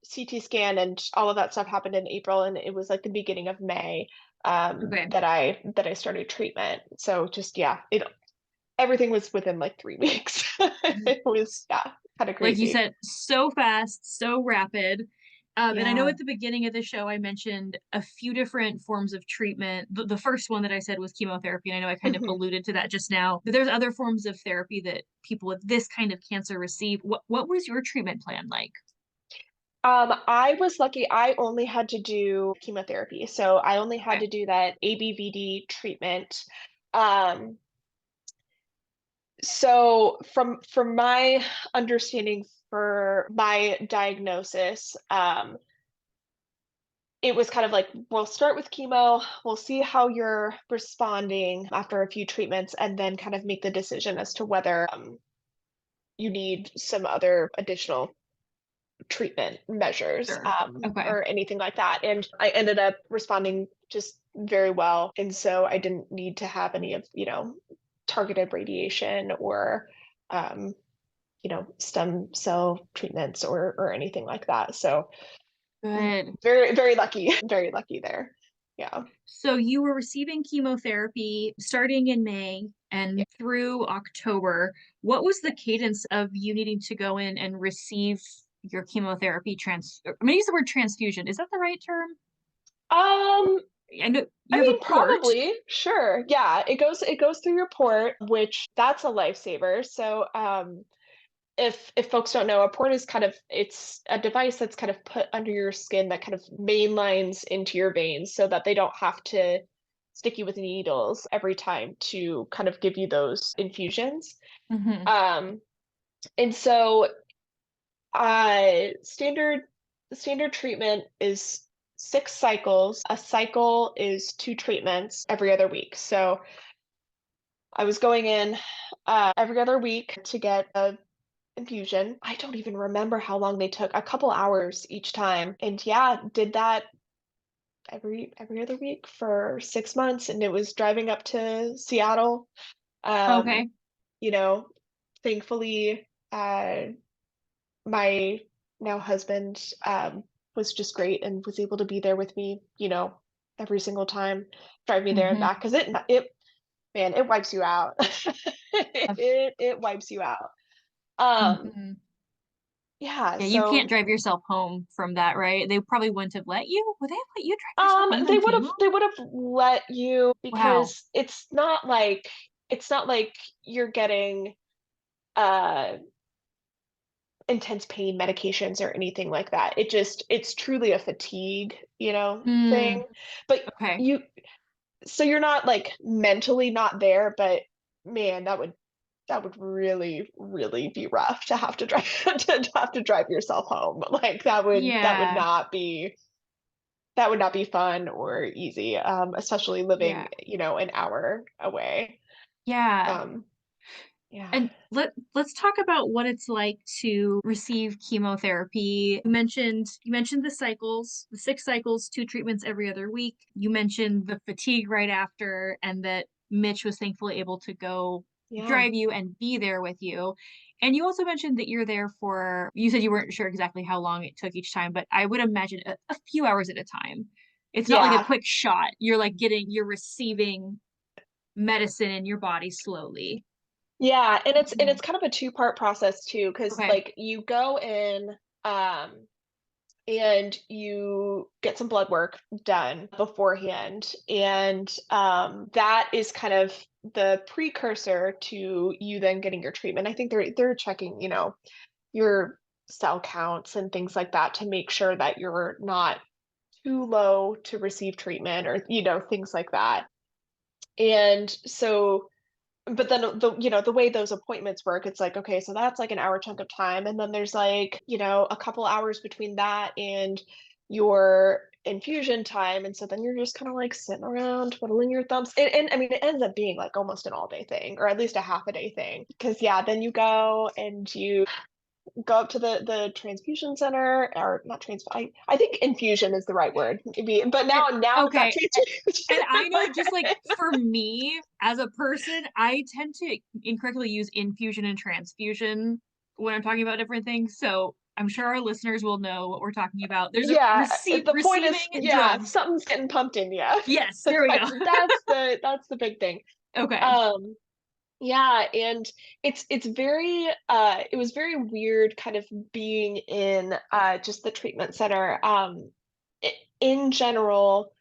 Speaker 2: CT scan and all of that stuff happened in April, and it was like the beginning of May
Speaker 1: okay.
Speaker 2: that I started treatment. So just yeah, it everything was within like 3 weeks. It was kind of
Speaker 1: Like you
Speaker 2: crazy.
Speaker 1: said, so fast, so rapid. And I know
Speaker 2: Yeah.
Speaker 1: at the beginning of the show, I mentioned a few different forms of treatment. The first one that I said was chemotherapy, and I know I kind of
Speaker 2: Mhm.
Speaker 1: alluded to that just now. But there's other forms of therapy that people with this kind of cancer receive. What was your treatment plan like?
Speaker 2: I was lucky. I only had to do chemotherapy, so I only had
Speaker 1: Okay.
Speaker 2: to do that ABVD treatment. Um, So from my understanding for my diagnosis, it was kind of like, we'll start with chemo, we'll see how you're responding after a few treatments, and then kind of make the decision as to whether you need some other additional treatment measures
Speaker 1: Sure. Okay.
Speaker 2: or anything like that. And I ended up responding just very well. And so I didn't need to have any of, targeted radiation or um, stem cell treatments or anything like that. So
Speaker 1: Good.
Speaker 2: very, very lucky, very lucky there. Yeah.
Speaker 1: So you were receiving chemotherapy starting in May
Speaker 2: Yeah.
Speaker 1: and through October. What was the cadence of you needing to go in and receive your chemotherapy I'm gonna use the word transfusion. Is that the right term?
Speaker 2: Um,
Speaker 1: I know
Speaker 2: I
Speaker 1: you have a
Speaker 2: mean,
Speaker 1: port.
Speaker 2: probably, sure. Yeah, it goes through your port, which that's a lifesaver. So, if folks don't know, a port is it's a device that's kind of put under your skin that kind of main lines into your veins so that they don't have to stick you with needles every time to kind of give you those infusions.
Speaker 1: Hmm.
Speaker 2: Um, and so standard the standard treatment is 6 cycles. A cycle is 2 treatments every other week. So I was going in every other week to get a infusion. I don't even remember how long they took, a couple hours each time. And yeah, did that every other week for 6 months. And it was driving up to Seattle. Um,
Speaker 1: Okay.
Speaker 2: you know, thankfully, my now husband was just great and was able to be there with me, every single time, drive me there and
Speaker 1: Hmm.
Speaker 2: back because it man, it wipes you out. It wipes you out. Um,
Speaker 1: Hmm.
Speaker 2: yeah,
Speaker 1: Yeah, you can't
Speaker 2: so
Speaker 1: drive yourself home from that, right? They probably wouldn't have let you. Would they have let you drive yourself home
Speaker 2: they
Speaker 1: from
Speaker 2: would have
Speaker 1: chemo?
Speaker 2: they would have let you
Speaker 1: Wow.
Speaker 2: because it's not like you're getting uh intense pain medications or anything like that. It's truly a fatigue,
Speaker 1: Mm,
Speaker 2: thing. But
Speaker 1: okay.
Speaker 2: you so you're not like mentally not there, but man, that would really, really be rough to have to drive to have to drive yourself home. Like
Speaker 1: Yeah.
Speaker 2: that would not be fun or easy, especially living,
Speaker 1: Yeah.
Speaker 2: an hour away.
Speaker 1: Yeah.
Speaker 2: Um, yeah.
Speaker 1: And let's talk about what it's like to receive chemotherapy. You mentioned the cycles, the 6 cycles, 2 treatments every other week. You mentioned the fatigue right after, and that Mitch was thankfully able to go
Speaker 2: Yeah.
Speaker 1: drive you and be there with you. And you also mentioned that you're there for, you said you weren't sure exactly how long it took each time, but I would imagine a few hours at a time. It's not like a
Speaker 2: Yeah.
Speaker 1: quick shot. You're receiving medicine in your body slowly.
Speaker 2: Yeah, and it's
Speaker 1: Mhm.
Speaker 2: kind of a two-part process too, because
Speaker 1: Okay.
Speaker 2: like you go in, and you get some blood work done beforehand, and that is kind of the precursor to you then getting your treatment. I think they're checking, your cell counts and things like that to make sure that you're not too low to receive treatment or things like that. And so but then the way those appointments work, it's like, okay, so that's like an hour chunk of time. And then there's like, a couple hours between that and your infusion time. And so then you're just kind of like sitting around twiddling your thumbs. And I mean, it ends up being like almost an all day thing, or at least a half a day thing. Cause yeah, then you go and you go up to the transfusion center, or not I think infusion is the right word, maybe, but
Speaker 1: And
Speaker 2: now I've got
Speaker 1: okay,
Speaker 2: transfusion.
Speaker 1: and I know just like for me as a person, I tend to incorrectly use infusion and transfusion when I'm talking about different things. So I'm sure our listeners will know what we're talking about. There's a
Speaker 2: Yeah, the point is,
Speaker 1: receiving
Speaker 2: yeah,
Speaker 1: drugs.
Speaker 2: something's getting pumped in you.
Speaker 1: Yes, there we go.
Speaker 2: That's the big thing.
Speaker 1: Okay.
Speaker 2: Um, yeah, and it was very weird kind of being in just the treatment center. In general,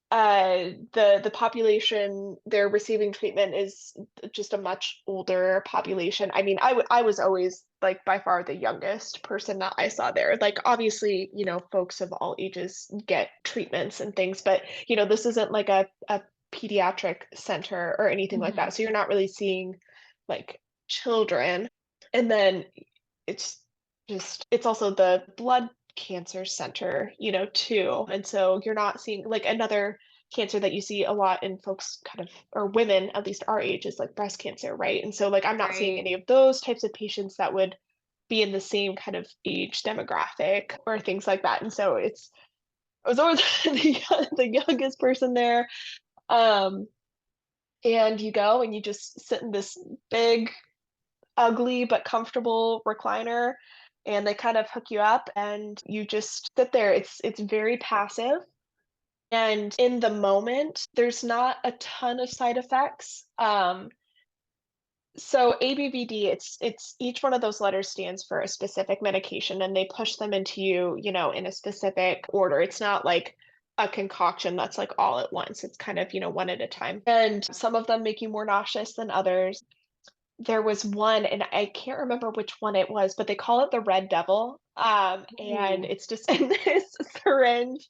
Speaker 2: the population they're receiving treatment is just a much older population. I mean, I was always like by far the youngest person that I saw there. Like obviously, folks of all ages get treatments and things, but this isn't like a pediatric center or anything like
Speaker 1: Mhm.
Speaker 2: that. So you're not really seeing like children. And then it's it's also the blood cancer center, too. And so you're not seeing like another cancer that you see a lot in folks kind of, or women, at least our age, is like breast cancer, right? And so like I'm not seeing
Speaker 1: Right.
Speaker 2: any of those types of patients that would be in the same kind of age demographic or things like that. And so I was always the youngest person there. Um, and you go and you just sit in this big ugly but comfortable recliner, and they kind of hook you up and you just sit there. It's very passive, and in the moment there's not a ton of side effects. So ABVD, it's each one of those letters stands for a specific medication, and they push them into you, in a specific order. It's not like a concoction that's like all at once. It's kind of, one at a time. And some of them make you more nauseous than others. There was one, and I can't remember which one it was, but they call it the Red Devil, and
Speaker 1: Ooh.
Speaker 2: it's just in this syringe.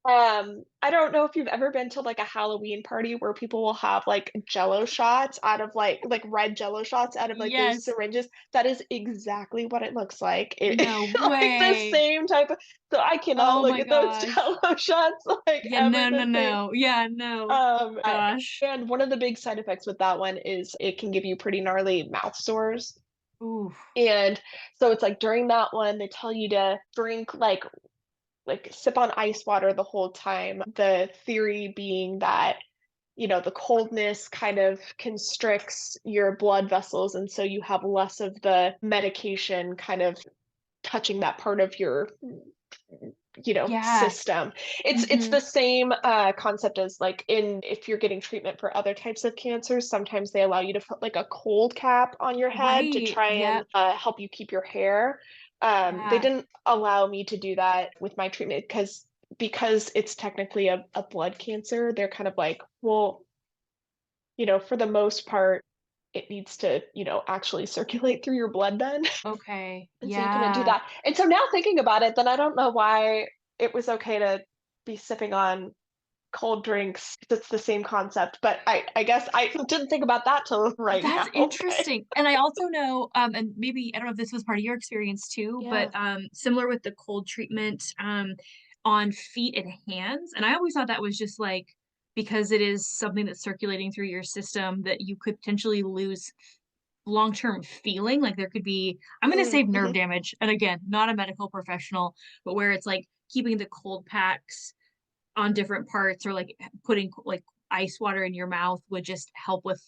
Speaker 2: I don't know if you've ever been to, like, a Halloween party where people will have, like, Jello shots out of, like, red Jello shots out of, like, those
Speaker 1: Yes.
Speaker 2: syringes. That is exactly what it looks like. It
Speaker 1: No
Speaker 2: like, the
Speaker 1: way.
Speaker 2: same type of, so I cannot
Speaker 1: Oh
Speaker 2: look
Speaker 1: my
Speaker 2: at those
Speaker 1: gosh.
Speaker 2: Jello shots, like,
Speaker 1: Yeah,
Speaker 2: ever
Speaker 1: no, no,
Speaker 2: the same.
Speaker 1: no. Yeah, no.
Speaker 2: Um, uh,
Speaker 1: Gosh.
Speaker 2: and one of the big side effects with that one is it can give you pretty gnarly mouth sores.
Speaker 1: Ooh.
Speaker 2: And so it's like during that one, they tell you to drink like sip on ice water the whole time. The theory being that, the coldness kind of constricts your blood vessels, and so you have less of the medication kind of touching that part of your
Speaker 1: Yeah.
Speaker 2: system. It's
Speaker 1: Mhm.
Speaker 2: the same concept as like in if you're getting treatment for other types of cancers, sometimes they allow you to put like a cold cap on your head to
Speaker 1: Right.
Speaker 2: try and
Speaker 1: Yep.
Speaker 2: help you keep your hair. They
Speaker 1: Yeah.
Speaker 2: didn't allow me to do that with my treatment because it's technically a blood cancer. They're kind of like, well, for the most part, it needs to, actually circulate through your blood then.
Speaker 1: Okay.
Speaker 2: And so you couldn't do
Speaker 1: Yeah.
Speaker 2: that. And so now thinking about it, then I don't know why it was okay to be sipping on cold drinks. It's the same concept, but I guess I didn't think about that till right
Speaker 1: That's
Speaker 2: now. But
Speaker 1: interesting. And I also know, and maybe I don't know if this was part of your experience too, but
Speaker 2: yeah.
Speaker 1: similar with the cold treatment on feet and hands. And I always thought that was just like because it is something that's circulating through your system that you could potentially lose long-term feeling. Like there could be, I'm going to save nerve
Speaker 2: Mhm.
Speaker 1: damage. And again, not a medical professional, but where it's like keeping the cold packs on different parts or like putting like ice water in your mouth would just help with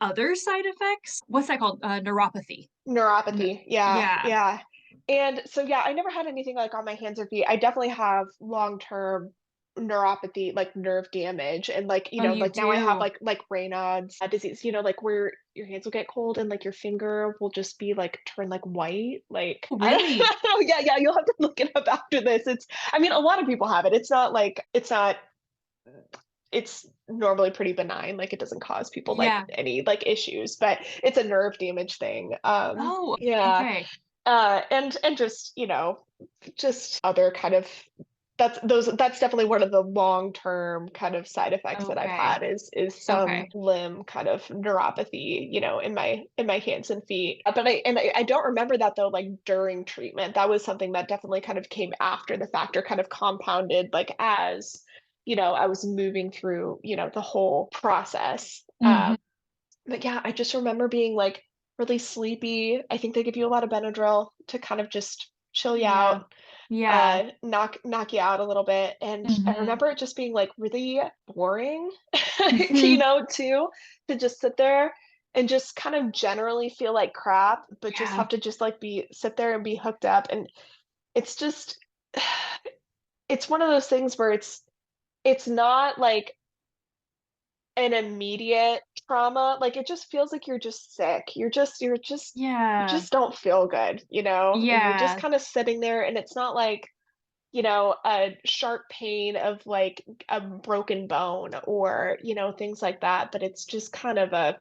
Speaker 1: other side effects. What's that called? Neuropathy. N-
Speaker 2: Neuropathy. Yeah,
Speaker 1: yeah.
Speaker 2: yeah. And so yeah, I never had anything like on my hands or feet. I definitely have long-term neuropathy, like nerve damage. And like,
Speaker 1: Oh, you
Speaker 2: like now I have
Speaker 1: do?
Speaker 2: like Raynaud's disease, like where your hands will get cold and like your finger will just be like turn like white. Like
Speaker 1: Oh,
Speaker 2: I don't
Speaker 1: really?
Speaker 2: know. Yeah, yeah, you'll have to look it up after this. I mean, a lot of people have it. It's normally pretty benign, like it doesn't cause people like
Speaker 1: Yeah.
Speaker 2: any like issues, but it's a nerve damage thing.
Speaker 1: Oh,
Speaker 2: Yeah.
Speaker 1: okay.
Speaker 2: And just, just other kind of that's definitely one of the long-term kind of side effects that I've
Speaker 1: Okay.
Speaker 2: had is some
Speaker 1: Okay.
Speaker 2: limb kind of neuropathy, in my hands and feet. But I don't remember that though, like during treatment. That was something that definitely kind of came after the fact or kind of compounded like as, I was moving through, the whole process.
Speaker 1: Hmm.
Speaker 2: But yeah, I just remember being like really sleepy. I think they give you a lot of Benadryl to kind of just chill you
Speaker 1: Yeah.
Speaker 2: out,
Speaker 1: Yeah.
Speaker 2: knock you out a little bit. And I
Speaker 1: Hmm.
Speaker 2: remember it just being like really boring,
Speaker 1: Hmm.
Speaker 2: too, to just sit there and just kind of generally feel like crap, but just
Speaker 1: Yeah.
Speaker 2: have to just like be sit there and be hooked up. And it's just it's one of those things where it's not like an immediate trauma. Like it just feels like you're just sick. You
Speaker 1: Yeah.
Speaker 2: just don't feel good, and you're just
Speaker 1: Yeah.
Speaker 2: kind of sitting there and it's not like a sharp pain of like a broken bone or, things like that. But it's just kind of a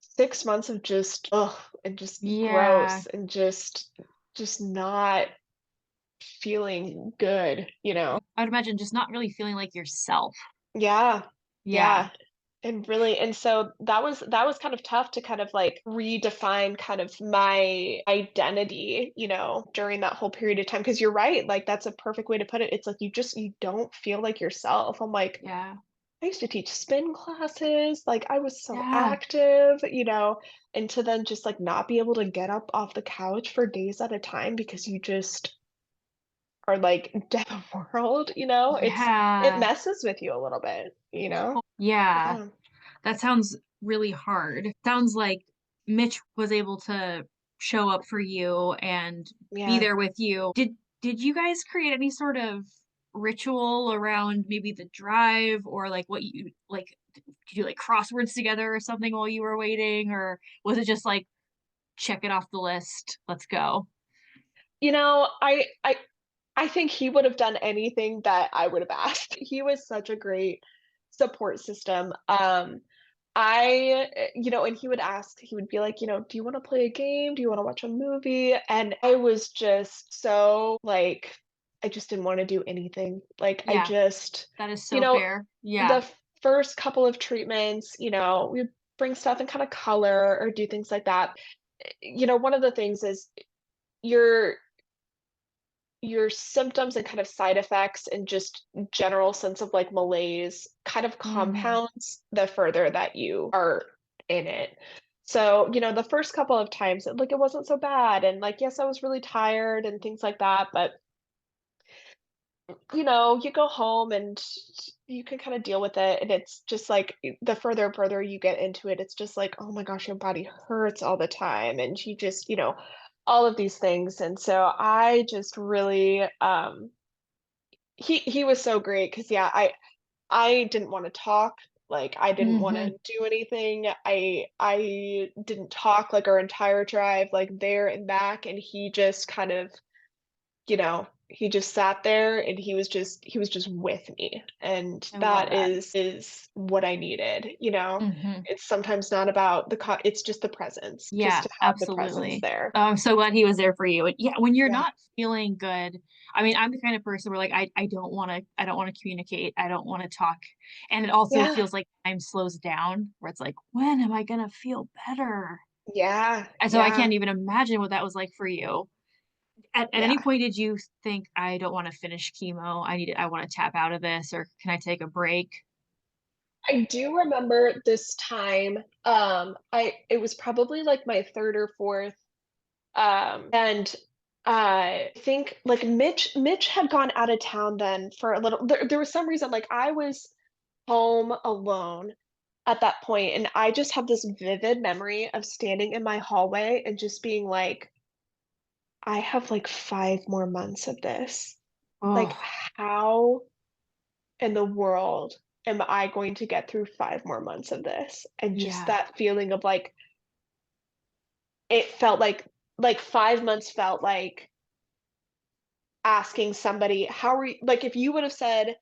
Speaker 2: 6 months of just, ugh, and just
Speaker 1: Yeah.
Speaker 2: gross and just not feeling good,
Speaker 1: I'd imagine just not really feeling like yourself.
Speaker 2: Yeah.
Speaker 1: Yeah.
Speaker 2: Yeah. And really, and so that was kind of tough to kind of like redefine kind of my identity, during that whole period of time. Because you're right, like that's a perfect way to put it. It's like you don't feel like yourself. I'm like,
Speaker 1: Yeah.
Speaker 2: I used to teach spin classes, like I was so
Speaker 1: Yeah.
Speaker 2: active, and to then just like not be able to get up off the couch for days at a time because you just are like dead world, it
Speaker 1: Yeah.
Speaker 2: messes with you a little bit,
Speaker 1: Yeah.
Speaker 2: Yeah.
Speaker 1: That sounds really hard. Sounds like Mitch was able to show up for you and be
Speaker 2: Yeah.
Speaker 1: there with you. Did you guys create any sort of ritual around maybe the drive or like what you like did you like crosswords together or something while you were waiting or was it just like check it off the list, let's go?
Speaker 2: You know, I think he would have done anything that I would have asked. He was such a great support system. And he would ask, he would be like, do you want to play a game? Do you want to watch a movie? And I was just so like, I just didn't want to do anything. Like, I
Speaker 1: Yeah,
Speaker 2: just,
Speaker 1: that is
Speaker 2: you
Speaker 1: so
Speaker 2: know,
Speaker 1: fair. Yeah.
Speaker 2: the first couple of treatments, we bring stuff in kind of color or do things like that. One of the things is your your symptoms and kind of side effects and just general sense of like malaise kind of
Speaker 1: Mhm.
Speaker 2: compounds the further that you are in it. So, the first couple of times, like it wasn't so bad. And like, yes, I was really tired and things like that. But, you go home and you can kind of deal with it. And it's just like the further and further you get into it, it's just like, oh my gosh, your body hurts all the time. And you just, all of these things. And so I just really he was so great because yeah, I didn't want to talk. Like I didn't want to
Speaker 1: Mhm.
Speaker 2: do anything. I didn't talk like our entire drive, like there and back, and he just kind of, he just sat there and he was just with me. And
Speaker 1: I love
Speaker 2: that
Speaker 1: that.
Speaker 2: is what I needed.
Speaker 1: Mhm.
Speaker 2: It's sometimes not about it's just the presence, just
Speaker 1: Yeah,
Speaker 2: to have the presence
Speaker 1: absolutely.
Speaker 2: there.
Speaker 1: Oh, I'm so glad he was there for you. And yeah, when you're
Speaker 2: Yeah.
Speaker 1: not feeling good, I mean, I'm the kind of person where like I don't want to communicate. I don't want to talk. And it also
Speaker 2: Yeah.
Speaker 1: feels like time slows down where it's like, when am I gonna feel better?
Speaker 2: Yeah.
Speaker 1: And so I
Speaker 2: Yeah.
Speaker 1: can't even imagine what that was like for you. At any
Speaker 2: Yeah.
Speaker 1: point did you think I don't want to finish chemo? I want to tap out of this or can I take a break?
Speaker 2: I do remember this time, it was probably like my 3rd or 4th, and I think like Mitch had gone out of town then for a little there was some reason, like, I was home alone at that point, and I just have this vivid memory of standing in my hallway and just being like, "I have, like, 5 more months of this. Like,
Speaker 1: Oh,
Speaker 2: how in the world am I going to get through 5 more months of this?" And just
Speaker 1: yeah.
Speaker 2: that feeling of, like, it felt like 5 months felt like asking somebody, "How are you?" Like, if you would have said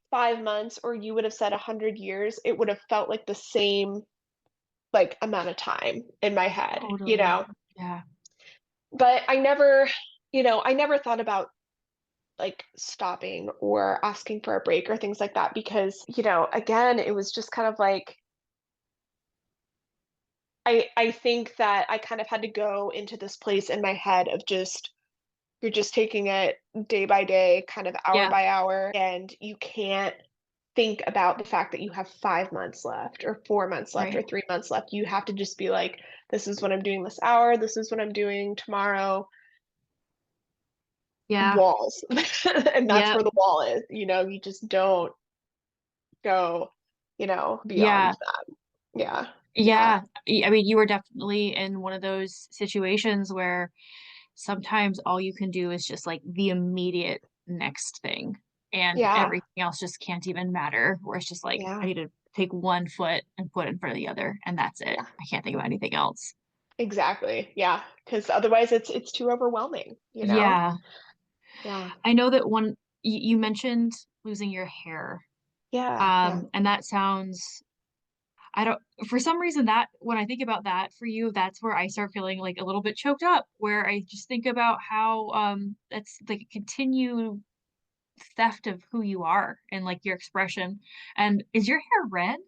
Speaker 2: 5 months or you would have said 100 years, it would have felt like the same, like, amount of time in my head.
Speaker 1: Totally. Yeah.
Speaker 2: But I never thought about like stopping or asking for a break or things like that because, again, it was just kind of like I think that I kind of had to go into this place in my head of just you're just taking it day by day, kind of hour
Speaker 1: Yeah.
Speaker 2: by hour, and you can't think about the fact that you have 5 months left or 4 months left or
Speaker 1: Right.
Speaker 2: 3 months left. You have to just be like, "This is what I'm doing this hour, this is what I'm doing tomorrow."
Speaker 1: Yeah.
Speaker 2: Walls. And that's
Speaker 1: Yep.
Speaker 2: where the wall is, you just don't go,
Speaker 1: Yeah.
Speaker 2: beyond that. Yeah. Yeah.
Speaker 1: Yeah. I mean, you were definitely in one of those situations where sometimes all you can do is just like the immediate next thing, and
Speaker 2: Yeah.
Speaker 1: everything else just can't even matter. Where it's just like, I
Speaker 2: Yeah.
Speaker 1: need to take one foot and put it in front of the other, and that's it.
Speaker 2: Yeah.
Speaker 1: I can't think of anything else.
Speaker 2: Exactly. Yeah. Because otherwise it's too overwhelming, you know?
Speaker 1: Yeah.
Speaker 2: Yeah.
Speaker 1: I know that one you mentioned losing your hair.
Speaker 2: Yeah. Yeah.
Speaker 1: And that sounds, I don't, for some reason that when I think about that for you, that's where I start feeling like a little bit choked up, where I just think about how that's like a continued theft of who you are and like your expression. And is your hair red?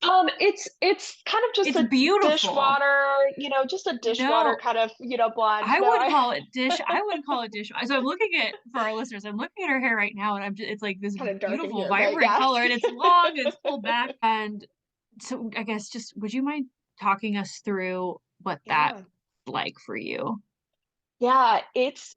Speaker 2: It's kind of just
Speaker 1: It's
Speaker 2: a
Speaker 1: beautiful.
Speaker 2: dishwater, just a dishwater
Speaker 1: No,
Speaker 2: kind of, blonde.
Speaker 1: I
Speaker 2: No,
Speaker 1: wouldn't call it dish. I wouldn't call it dish. So I'm looking at for our listeners, I'm looking at her hair right now, and it's like this
Speaker 2: kind of dark in
Speaker 1: beautiful,
Speaker 2: here, but
Speaker 1: vibrant
Speaker 2: yeah.
Speaker 1: color, and it's long and it's pulled back. And so I guess just would you mind talking us through what that
Speaker 2: Yeah.
Speaker 1: like for you?
Speaker 2: Yeah,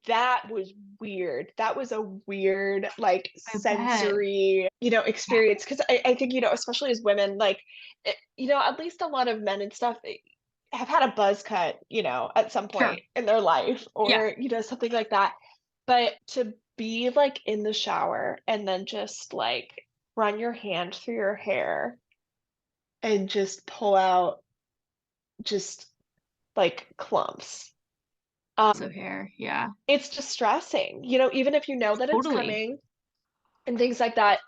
Speaker 2: that was weird. That was a weird, like,
Speaker 1: I bet.
Speaker 2: sensory,
Speaker 1: Yeah,
Speaker 2: experience. Because I think, especially as women, like, at least a lot of men and stuff have had a buzz cut, at some point
Speaker 1: sure.
Speaker 2: in their life
Speaker 1: Yeah.
Speaker 2: or, something like that. But to be, like, in the shower and then just, like, run your hand through your hair and just pull out just, like, clumps.
Speaker 1: So
Speaker 2: Um,
Speaker 1: hair. Yeah.
Speaker 2: it's distressing, even if you know that it's
Speaker 1: Totally.
Speaker 2: coming and things like that.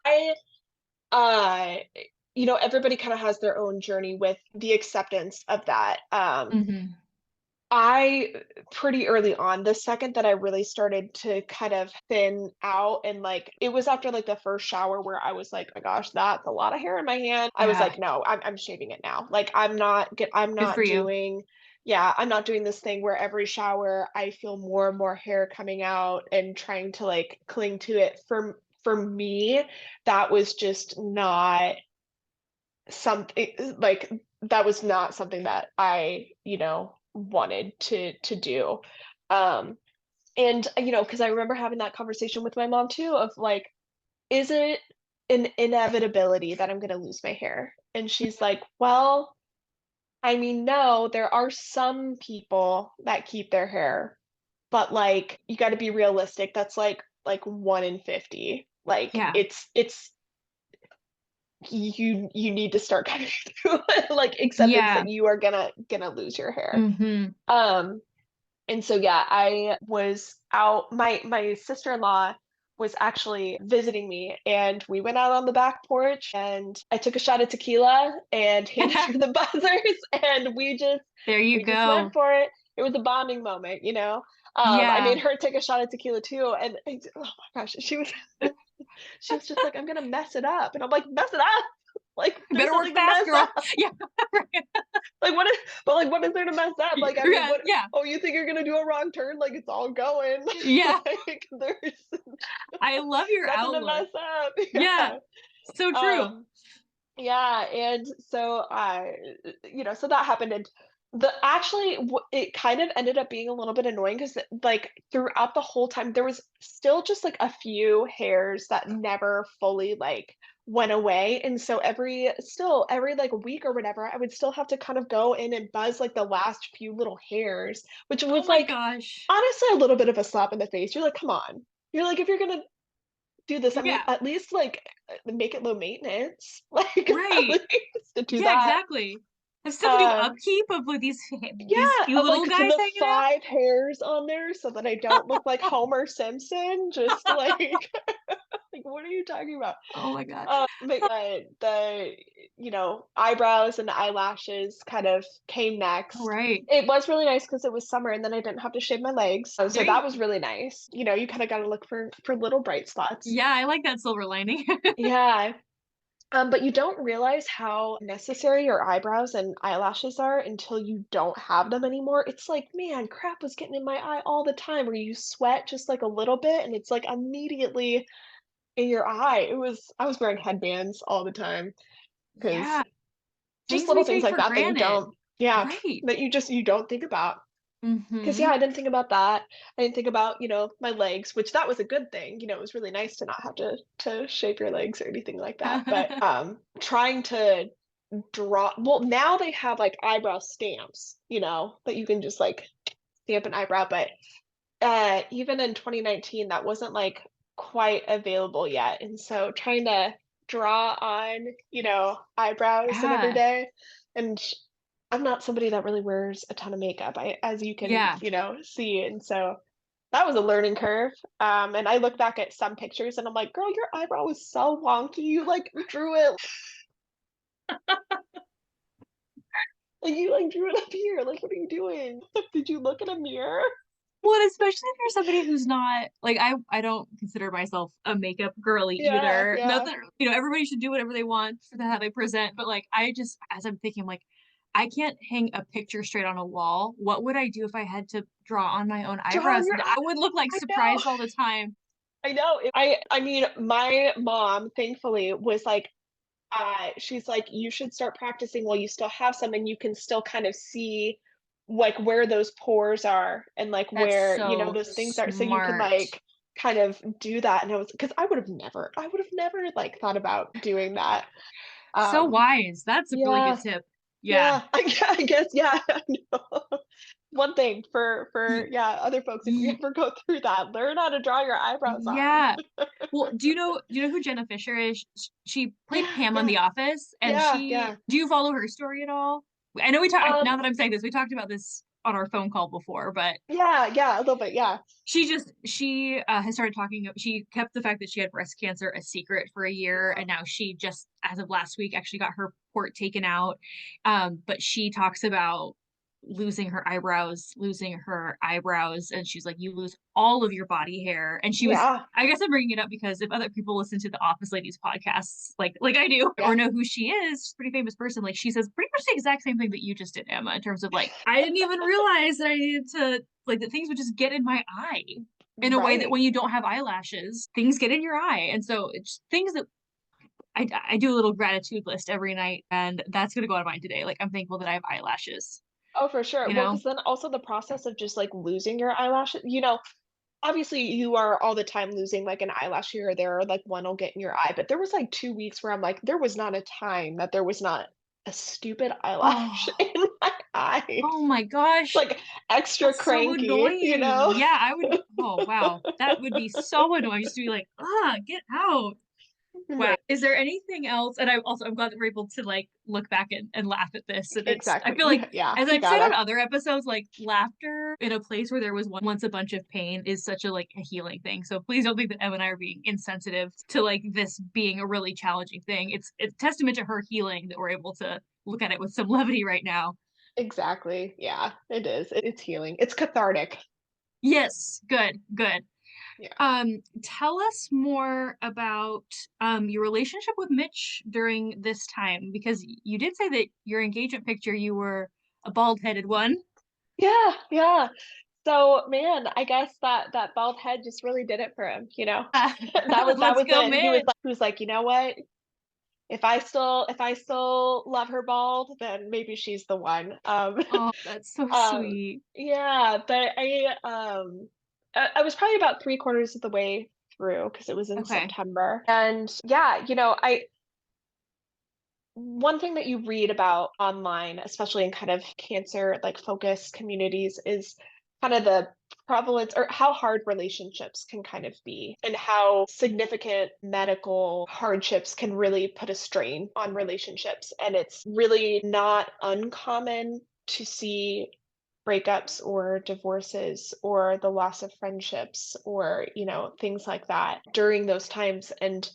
Speaker 2: Uh, everybody kind of has their own journey with the acceptance of that.
Speaker 1: Hmm.
Speaker 2: I pretty early on, the second that I really started to kind of thin out and like it was after like the first shower where I was like, "My gosh, that's a lot of hair in my hand." I was
Speaker 1: Yeah.
Speaker 2: like, "No, I'm shaving it now." Like
Speaker 1: Good for you.
Speaker 2: I'm not doing this thing where every shower I feel more and more hair coming out and trying to like cling to it. For me, that was just not something like that was not something that I, wanted to do. Um, and because I remember having that conversation with my mom too of like, is it an inevitability that I'm gonna lose my hair? And she's like, well, I mean, no, there are some people that keep their hair, but like you gotta be realistic. That's like 1 in 50. Like
Speaker 1: Yeah.
Speaker 2: you need to start coming through like acceptance
Speaker 1: Yeah.
Speaker 2: that you are gonna lose your hair.
Speaker 1: Hmm.
Speaker 2: Um, and so yeah, I was out. My sister-in-law was actually visiting me, and we went out on the back porch, and I took a shot of tequila and handed her the buzzers, and
Speaker 1: There you
Speaker 2: we just went
Speaker 1: go.
Speaker 2: for it. It was a bonding moment, you know. I
Speaker 1: Yeah.
Speaker 2: made her take a shot of tequila too, and oh my gosh, she was just like, "I'm gonna mess it up," and I'm like, "Mess it up? Like,
Speaker 1: You
Speaker 2: there's
Speaker 1: better work
Speaker 2: nothing to
Speaker 1: fast,
Speaker 2: mess
Speaker 1: girl.
Speaker 2: up."
Speaker 1: Yeah.
Speaker 2: Like, what is there to mess up? Like, I mean,
Speaker 1: Yeah. Yeah.
Speaker 2: oh, you think you're gonna do a wrong turn? Like, it's all going.
Speaker 1: Yeah.
Speaker 2: Like, there's
Speaker 1: I love your
Speaker 2: nothing to
Speaker 1: outlook.
Speaker 2: mess up.
Speaker 1: Yeah.
Speaker 2: Yeah.
Speaker 1: So true.
Speaker 2: Um, yeah, and so so that happened, and it kind of ended up being a little bit annoying because like throughout the whole time there was still just like a few hairs that never fully like went away, and so every like week or whatever, I would still have to kind of go in and buzz like the last few little hairs, which
Speaker 1: Oh
Speaker 2: was
Speaker 1: my
Speaker 2: like
Speaker 1: gosh.
Speaker 2: honestly a little bit of a slap in the face. You're like, come on. You're like, if you're gonna do this, I mean,
Speaker 1: Yeah.
Speaker 2: at least like make it low maintenance. Like at
Speaker 1: Right.
Speaker 2: least to do
Speaker 1: Yeah,
Speaker 2: that.
Speaker 1: exactly. I still have to do
Speaker 2: Um,
Speaker 1: upkeep of like these
Speaker 2: yeah,
Speaker 1: few
Speaker 2: of like
Speaker 1: little
Speaker 2: to
Speaker 1: guys
Speaker 2: the
Speaker 1: hanging out.
Speaker 2: 5 hairs on there so that I don't look like Homer Simpson. Just like Like, what are you talking about?
Speaker 1: Oh my God.
Speaker 2: The eyebrows and eyelashes kind of came
Speaker 1: All
Speaker 2: next.
Speaker 1: right.
Speaker 2: It was really nice because it was summer and then I didn't have to shave my legs. So
Speaker 1: There you
Speaker 2: that was really nice. You kind of got to look for little bright spots.
Speaker 1: Yeah, I like that silver lining.
Speaker 2: Yeah. But you don't realize how necessary your eyebrows and eyelashes are until you don't have them anymore. It's like, man, crap was getting in my eye all the time, where you sweat just like a little bit and it's like immediately in your eye. I was wearing headbands all the time because
Speaker 1: Yeah,
Speaker 2: just
Speaker 1: things we
Speaker 2: little things
Speaker 1: take
Speaker 2: like
Speaker 1: for
Speaker 2: that that you
Speaker 1: granted.
Speaker 2: don't, yeah,
Speaker 1: Right.
Speaker 2: that you don't think about. Because yeah,
Speaker 1: Mm-hmm.
Speaker 2: I didn't think about that. I didn't think about, my legs, which that was a good thing. It was really nice to not have to shave your legs or anything like that. But trying to draw, well, now they have like eyebrow stamps, that you can just like stamp an eyebrow, but even in 2019 that wasn't like quite available yet. And so trying to draw on, eyebrows and every
Speaker 1: Yeah.
Speaker 2: day. And I'm not somebody that really wears a ton of makeup, as you can,
Speaker 1: Yeah.
Speaker 2: see. And so that was a learning curve. And I look back at some pictures and I'm like, girl, your eyebrow was so wonky. You like drew it, like you like drew it up here. Like, what are you doing? Did you look in a mirror?
Speaker 1: Well, and especially if you're somebody who's not like I don't consider myself a makeup girly
Speaker 2: Yeah,
Speaker 1: either. Not
Speaker 2: yeah.
Speaker 1: that, everybody should do whatever they want for how they present, but like I just as I'm thinking like I can't hang a picture straight on a wall. What would I do if I had to draw on my own
Speaker 2: Draw
Speaker 1: eyebrows?
Speaker 2: your
Speaker 1: I
Speaker 2: eye.
Speaker 1: would look like
Speaker 2: I know.
Speaker 1: surprised all the time.
Speaker 2: I know. I mean, my mom, thankfully, was like, she's like, you should start practicing while you still have some, and you can still kind of see like where those pores are and like
Speaker 1: That's
Speaker 2: where,
Speaker 1: so
Speaker 2: those things are. So you can
Speaker 1: smart.
Speaker 2: like kind of do that. And I was because I would have never like thought about doing that.
Speaker 1: So
Speaker 2: Um,
Speaker 1: wise. That's a really good
Speaker 2: yeah,
Speaker 1: tip. Yeah.
Speaker 2: yeah, I guess, yeah. I know. One thing for
Speaker 1: Y-
Speaker 2: yeah, other folks, if you
Speaker 1: y-
Speaker 2: ever go through that, learn how to draw your eyebrows on.
Speaker 1: Yeah. Well, do you know who Jenna Fisher is? She played
Speaker 2: Yeah,
Speaker 1: Pam on
Speaker 2: yeah,
Speaker 1: The Office, and
Speaker 2: yeah,
Speaker 1: she
Speaker 2: yeah.
Speaker 1: do you follow her story at all? I know we talked
Speaker 2: Um,
Speaker 1: now that I'm saying this, we talked about this on our phone call before, but
Speaker 2: yeah, yeah, a little bit, yeah.
Speaker 1: she has started talking. She kept the fact that she had breast cancer a secret for a year,
Speaker 2: Yeah.
Speaker 1: and now she just, as of last week, actually got her port taken out. But she talks about losing her eyebrows, and she's like, you lose all of your body hair. And she was,
Speaker 2: Yeah,
Speaker 1: I guess I'm bringing it up because if other people listen to the Office Ladies podcasts, like I do, or
Speaker 2: yeah.
Speaker 1: know who she is, she's a pretty famous person. Like she says pretty much the exact same thing that you just did, Emma, in terms of like, I didn't even realize that I needed to like that things would just get in my eye in a way that
Speaker 2: Right.
Speaker 1: when you don't have eyelashes, things get in your eye. And so it's things that I do a little gratitude list every night, and that's gonna go on mine today. Like I'm thankful that I have eyelashes,
Speaker 2: Oh, for sure.
Speaker 1: you
Speaker 2: Well,
Speaker 1: know?
Speaker 2: because then also the process of just like losing your eyelashes, obviously you are all the time losing like an eyelash here or there, or like one will get in your eye. But there was like 2 weeks where I'm like, there was not a time that there was not a stupid eyelash
Speaker 1: Oh,
Speaker 2: in my eye.
Speaker 1: oh my gosh.
Speaker 2: Like extra
Speaker 1: That's so annoying.
Speaker 2: cranky, you know?
Speaker 1: Yeah, I would. Oh, wow. That would be so annoying just to be like, get out. Wow.
Speaker 2: Right.
Speaker 1: Is there anything else? And I'm glad that we're able to like look back and laugh at this. And I
Speaker 2: Exactly.
Speaker 1: feel like,
Speaker 2: Yeah,
Speaker 1: as
Speaker 2: you
Speaker 1: I've said on
Speaker 2: gotta.
Speaker 1: other episodes, like laughter in a place where there was once a bunch of pain is such a like a healing thing. So please don't think that Em and I are being insensitive to like this being a really challenging thing. It's testament to her healing that we're able to look at it with some levity right now.
Speaker 2: Exactly. Yeah, it is. It's healing. It's cathartic.
Speaker 1: Yes, good, good.
Speaker 2: Yeah.
Speaker 1: Tell us more about your relationship with Mitch during this time, because you did say that your engagement picture you were a bald-headed one.
Speaker 2: Yeah, yeah. So, man, I guess that bald head just really did it for him, you know? That
Speaker 1: Let's
Speaker 2: was
Speaker 1: go,
Speaker 2: it.
Speaker 1: Mitch.
Speaker 2: He was like, "You know what? If I still love her bald, then maybe she's the one."
Speaker 1: Oh, that's so
Speaker 2: um,
Speaker 1: sweet.
Speaker 2: yeah, but I was probably about 3/4 of the way through because it was in
Speaker 1: Okay.
Speaker 2: September. And yeah, I one thing that you read about online, especially in kind of cancer like focused communities, is kind of the prevalence or how hard relationships can kind of be and how significant medical hardships can really put a strain on relationships. And it's really not uncommon to see breakups or divorces or the loss of friendships or, things like that during those times. And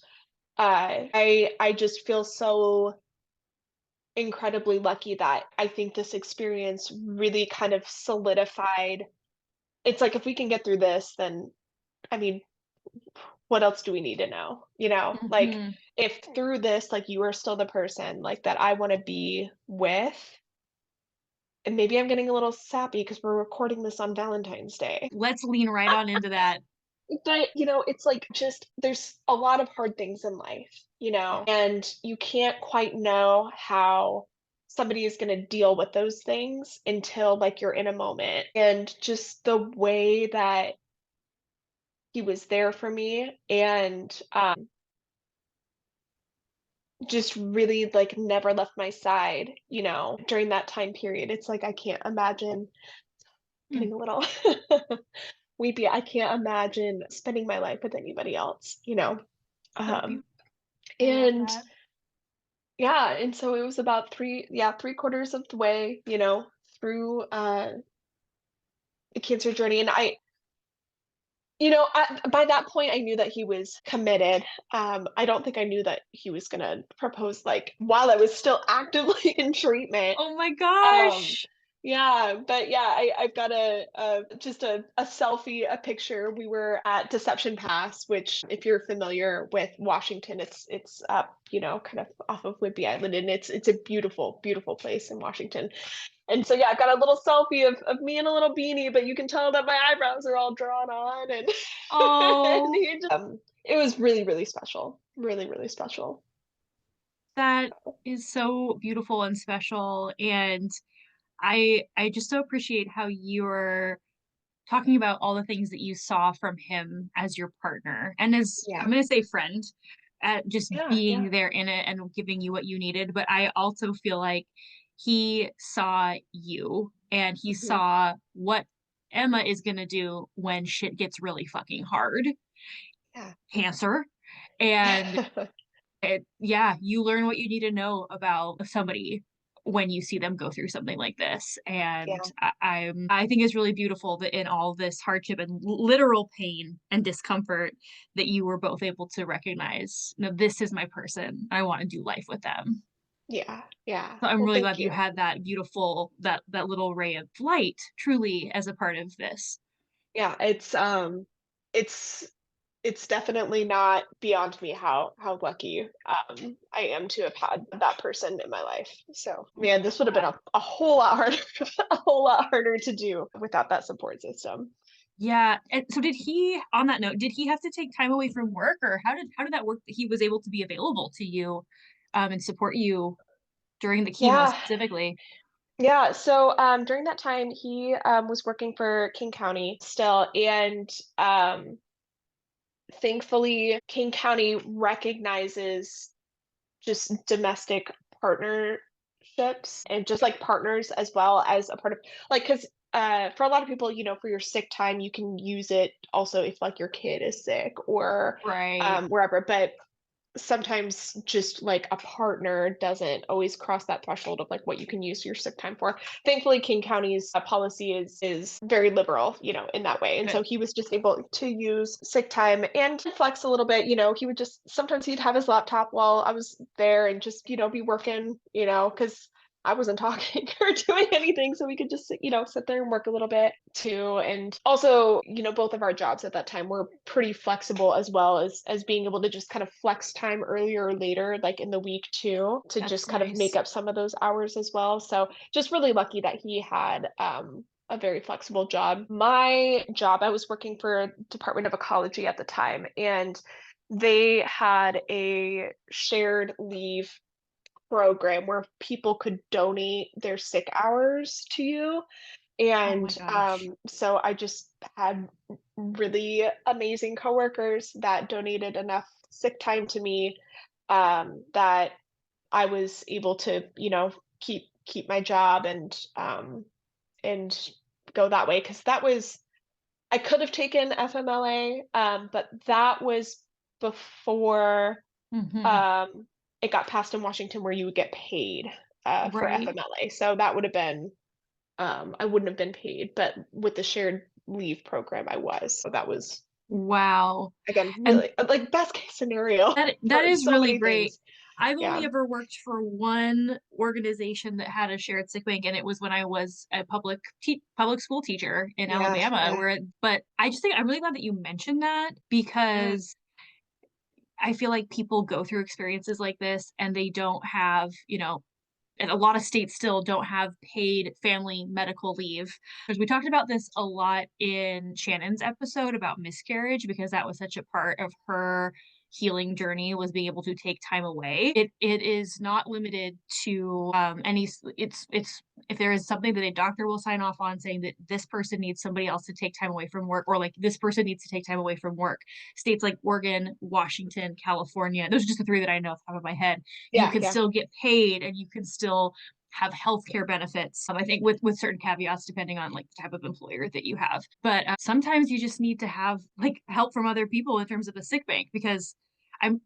Speaker 2: I just feel so incredibly lucky that I think this experience really kind of solidified. It's like if we can get through this, then I mean, what else do we need to know? Like
Speaker 1: Mhm.
Speaker 2: if through this, like you are still the person like that I want to be with, and maybe I'm getting a little sappy because we're recording this on Valentine's Day.
Speaker 1: Let's lean right on into that.
Speaker 2: But, it's like just there's a lot of hard things in life, and you can't quite know how somebody is going to deal with those things until like you're in a moment. And just the way that he was there for me and just really like never left my side, during that time period. It's like I can't imagine
Speaker 1: Mm,
Speaker 2: getting a little weepy. I can't imagine spending my life with anybody else.
Speaker 1: so
Speaker 2: Um,
Speaker 1: beautiful. I love
Speaker 2: and
Speaker 1: that.
Speaker 2: yeah, and so it was about 3/4 of the way, through the cancer journey. And by that point, I knew that he was committed. I don't think I knew that he was gonna propose like while I was still actively in treatment.
Speaker 1: Oh my
Speaker 2: Um,
Speaker 1: gosh.
Speaker 2: yeah, but yeah, I've got just a selfie, a picture. We were at Deception Pass, which if you're familiar with Washington, it's up, kind of off of Whidbey Island, and it's a beautiful, beautiful place in Washington. And so yeah, I've got a little selfie of me in a little beanie, but you can tell that my eyebrows are all drawn on and and
Speaker 1: Oh,
Speaker 2: it was really, really special. Really, really special.
Speaker 1: that is so beautiful and special, and I just so appreciate how you're talking about all the things that you saw from him as your partner and as
Speaker 2: Yeah.
Speaker 1: I'm gonna say friend, just
Speaker 2: Yeah,
Speaker 1: being
Speaker 2: yeah.
Speaker 1: there in it and giving you what you needed. But I also feel like he saw you and he
Speaker 2: Mhm.
Speaker 1: saw what Emma is gonna do when shit gets really fucking hard,
Speaker 2: Yeah.
Speaker 1: cancer. And yeah, you learn what you need to know about somebody when you see them go through something like this. And
Speaker 2: Yeah.
Speaker 1: I think it's really beautiful that in all this hardship and literal pain and discomfort that you were both able to recognize, no, this is my person. I want to do life with them.
Speaker 2: Yeah, yeah.
Speaker 1: So I'm
Speaker 2: Well,
Speaker 1: really glad
Speaker 2: thank
Speaker 1: that you
Speaker 2: you.
Speaker 1: had that beautiful that little ray of light truly as a part of this.
Speaker 2: Yeah, it's it's definitely not beyond me how lucky, I am to have had that person in my life. So, man, this would have been a whole lot harder a whole lot harder to do without that support system.
Speaker 1: Yeah, and so did he on that note, did he have to take time away from work, or how did that work that he was able to be available to you, and support you during the chemo
Speaker 2: Yeah.
Speaker 1: specifically?
Speaker 2: Yeah, so, during that time, he, was working for King County still, and, thankfully, King County recognizes just domestic partnerships and just, like, partners as well as a part of like, 'cause, for a lot of people, for your sick time, you can use it also if, like, your kid is sick or,
Speaker 1: Right.
Speaker 2: wherever, but sometimes just like a partner doesn't always cross that threshold of like what you can use your sick time for. Thankfully, King County's policy is very liberal, in that way. And so
Speaker 1: Good.
Speaker 2: he was just able to use sick time and flex a little bit. He would just sometimes he'd have his laptop while I was there and just be working, because I wasn't talking or doing anything, so we could just sit there and work a little bit too. And also, both of our jobs at that time were pretty flexible as well as being able to just kind of flex time earlier or later, like in the week too, to
Speaker 1: That's
Speaker 2: just kind of make
Speaker 1: nice.
Speaker 2: up some of those hours as well. So just really lucky that he had a very flexible job. My job, I was working for Department of Ecology at the time, and they had a shared leave program where people could donate their sick hours to you.
Speaker 1: Oh my
Speaker 2: And
Speaker 1: gosh.
Speaker 2: so I just had really amazing coworkers that donated enough sick time to me, that I was able to, keep my job and go that way. Because that was I could have taken FMLA, but that was before
Speaker 1: Mhm.
Speaker 2: um, it got passed in Washington where you would get paid, for
Speaker 1: Right.
Speaker 2: FMLA. So that would have been, I wouldn't have been paid, but with the shared leave program, I was. So that was,
Speaker 1: Wow.
Speaker 2: again,
Speaker 1: And
Speaker 2: really like best case scenario
Speaker 1: that
Speaker 2: for
Speaker 1: is
Speaker 2: so
Speaker 1: really
Speaker 2: many
Speaker 1: great.
Speaker 2: things.
Speaker 1: I've only
Speaker 2: Yeah.
Speaker 1: ever worked for one organization that had a shared sick bank, and it was when I was a public school teacher in
Speaker 2: Yeah.
Speaker 1: Alabama.
Speaker 2: Yeah.
Speaker 1: Where, but I just think I'm really glad that you mentioned that
Speaker 2: Yeah.
Speaker 1: because I feel like people go through experiences like this and they don't have, and a lot of states still don't have paid family medical leave. Because we talked about this a lot in Shannon's episode about miscarriage, because that was such a part of her healing journey was being able to take time away. It is not limited to it's if there is something that a doctor will sign off on saying that this person needs somebody else to take time away from work, or like this person needs to take time away from work. States like Oregon, Washington, California, those are just the three that I know off the top of my head, you
Speaker 2: Yeah.
Speaker 1: can
Speaker 2: Yeah.
Speaker 1: still get paid and you can still have healthcare benefits. I think with certain caveats depending on like the type of employer that you have. But sometimes you just need to have like help from other people in terms of a sick bank because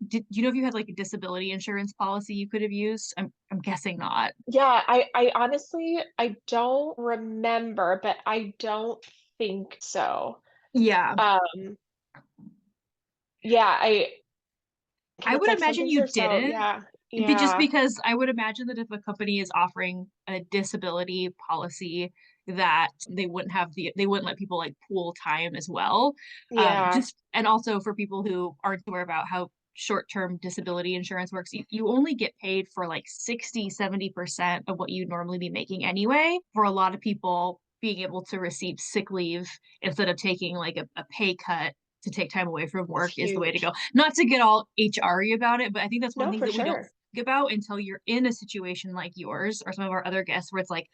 Speaker 1: do you know if you had like a disability insurance policy you could have used? I'm guessing not.
Speaker 2: Yeah, I honestly, I don't remember, but I don't think so.
Speaker 1: Yeah.
Speaker 2: Um, yeah, because
Speaker 1: I
Speaker 2: it's
Speaker 1: would
Speaker 2: like some
Speaker 1: imagine
Speaker 2: things
Speaker 1: you
Speaker 2: are so,
Speaker 1: didn't.
Speaker 2: yeah,
Speaker 1: Just
Speaker 2: yeah,
Speaker 1: because I would imagine that if a company is offering a disability policy that they wouldn't let people like pool time as well.
Speaker 2: yeah,
Speaker 1: Just and also for people who aren't aware about how short-term disability insurance works, you only get paid for like 60-70% of what you'd normally be making anyway. For a lot of people, being able to receive sick leave instead of taking like a pay cut to take time away from
Speaker 2: it's
Speaker 1: work is the way to go.
Speaker 2: huge.
Speaker 1: Not to get all HRy about it, but I think that's one
Speaker 2: No,
Speaker 1: thing
Speaker 2: for
Speaker 1: that we don't
Speaker 2: sure.
Speaker 1: think about until you're in a situation like yours or some of our other guests where it's like,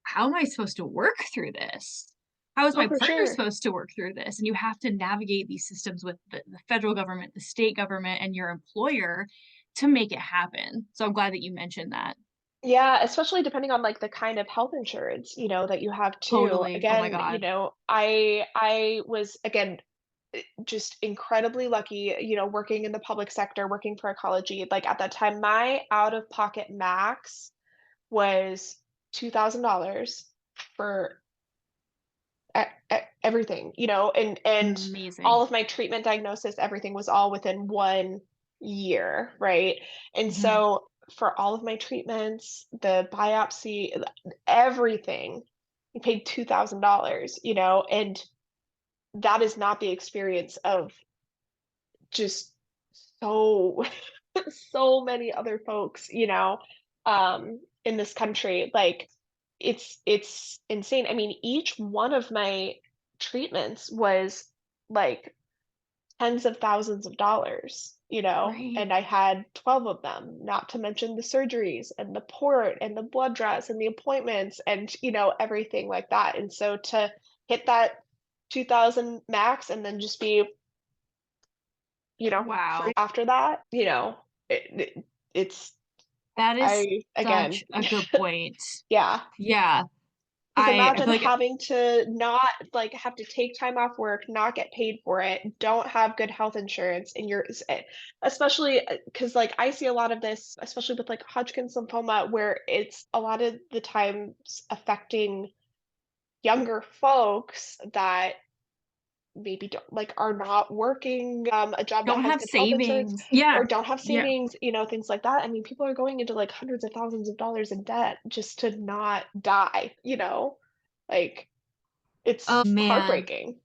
Speaker 1: how am I supposed to work through this? How is
Speaker 2: Oh,
Speaker 1: my
Speaker 2: for
Speaker 1: partner
Speaker 2: sure.
Speaker 1: supposed to work through this? And you have to navigate these systems with the federal government, the state government, and your employer to make it happen. So I'm glad that you mentioned that.
Speaker 2: Yeah, especially depending on like the kind of health insurance, that you have too.
Speaker 1: Totally. Oh my
Speaker 2: Again,
Speaker 1: God.
Speaker 2: I was again just incredibly lucky, working in the public sector, working for ecology. Like at that time, my out-of-pocket max was $2,000 for everything, and all
Speaker 1: Amazing.
Speaker 2: of my treatment diagnosis, everything was all within 1 year, right? And
Speaker 1: Mhm.
Speaker 2: so for all of my treatments, the biopsy, everything, I paid $2,000, and that is not the experience of just so so many other folks, in this country. Like it's insane. I mean, each one of my treatments was like tens of thousands of dollars,
Speaker 1: Right.
Speaker 2: and I had 12 of them, not to mention the surgeries and the port and the blood draws and the appointments and, everything like that. And so to hit that 2000 max and then just be, free
Speaker 1: Wow.
Speaker 2: after that, it's
Speaker 1: That is
Speaker 2: I again,
Speaker 1: such a good point.
Speaker 2: yeah.
Speaker 1: Yeah.
Speaker 2: Because
Speaker 1: I
Speaker 2: imagine
Speaker 1: feel like
Speaker 2: having to not like have to take time off work, not get paid for it, don't have good health insurance, and especially because like I see a lot of this, especially with like Hodgkin's lymphoma, where it's a lot of the times affecting younger folks that maybe don't like are not working a job that
Speaker 1: don't
Speaker 2: has
Speaker 1: have
Speaker 2: good health insurance
Speaker 1: savings. Yeah.
Speaker 2: or don't have
Speaker 1: Yeah.
Speaker 2: savings, things like that. I mean, people are going into like hundreds of thousands of dollars in debt just to not die. Like
Speaker 1: Oh
Speaker 2: it's
Speaker 1: man.
Speaker 2: heartbreaking.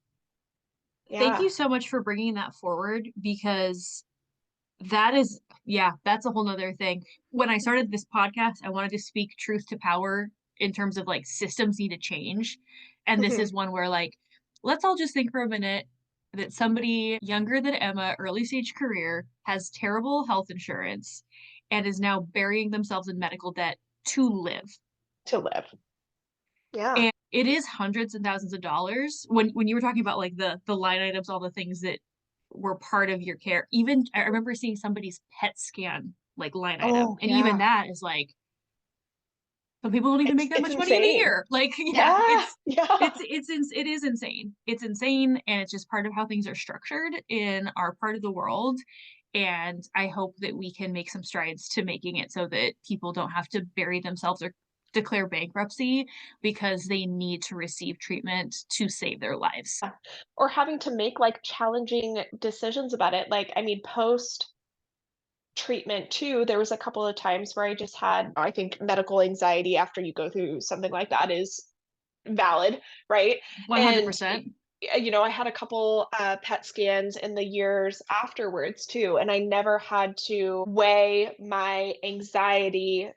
Speaker 1: Thank
Speaker 2: Yeah.
Speaker 1: you so much for bringing that forward because that is, yeah, that's a whole nother thing. When I started this podcast, I wanted to speak truth to power in terms of like systems need to change. And this
Speaker 2: Mhm.
Speaker 1: is one where like, let's all just think for a minute that somebody younger than Emma, early stage career, has terrible health insurance and is now burying themselves in medical debt to live.
Speaker 2: To live. Yeah.
Speaker 1: And it is hundreds and thousands of dollars. When you were talking about like the line items, all the things that were part of your care. Even I remember seeing somebody's PET scan like line item.
Speaker 2: Oh,
Speaker 1: And even
Speaker 2: yeah.
Speaker 1: that is like some people don't even
Speaker 2: It's
Speaker 1: make that
Speaker 2: it's
Speaker 1: much money in a
Speaker 2: insane.
Speaker 1: year. Like, yeah,
Speaker 2: Yeah. Yeah.
Speaker 1: it is insane. It's insane and it's just part of how things are structured in our part of the world. And I hope that we can make some strides to making it so that people don't have to bury themselves or declare bankruptcy because they need to receive treatment to save their lives.
Speaker 2: Or having to make, like, challenging decisions about it. Like, I mean, post treatment too, there was a couple of times where I just had, I think, medical anxiety after you go through something like that is valid, right? And,
Speaker 1: 100%.
Speaker 2: I had a couple, PET scans in the years afterwards too, and I never had to weigh my anxiety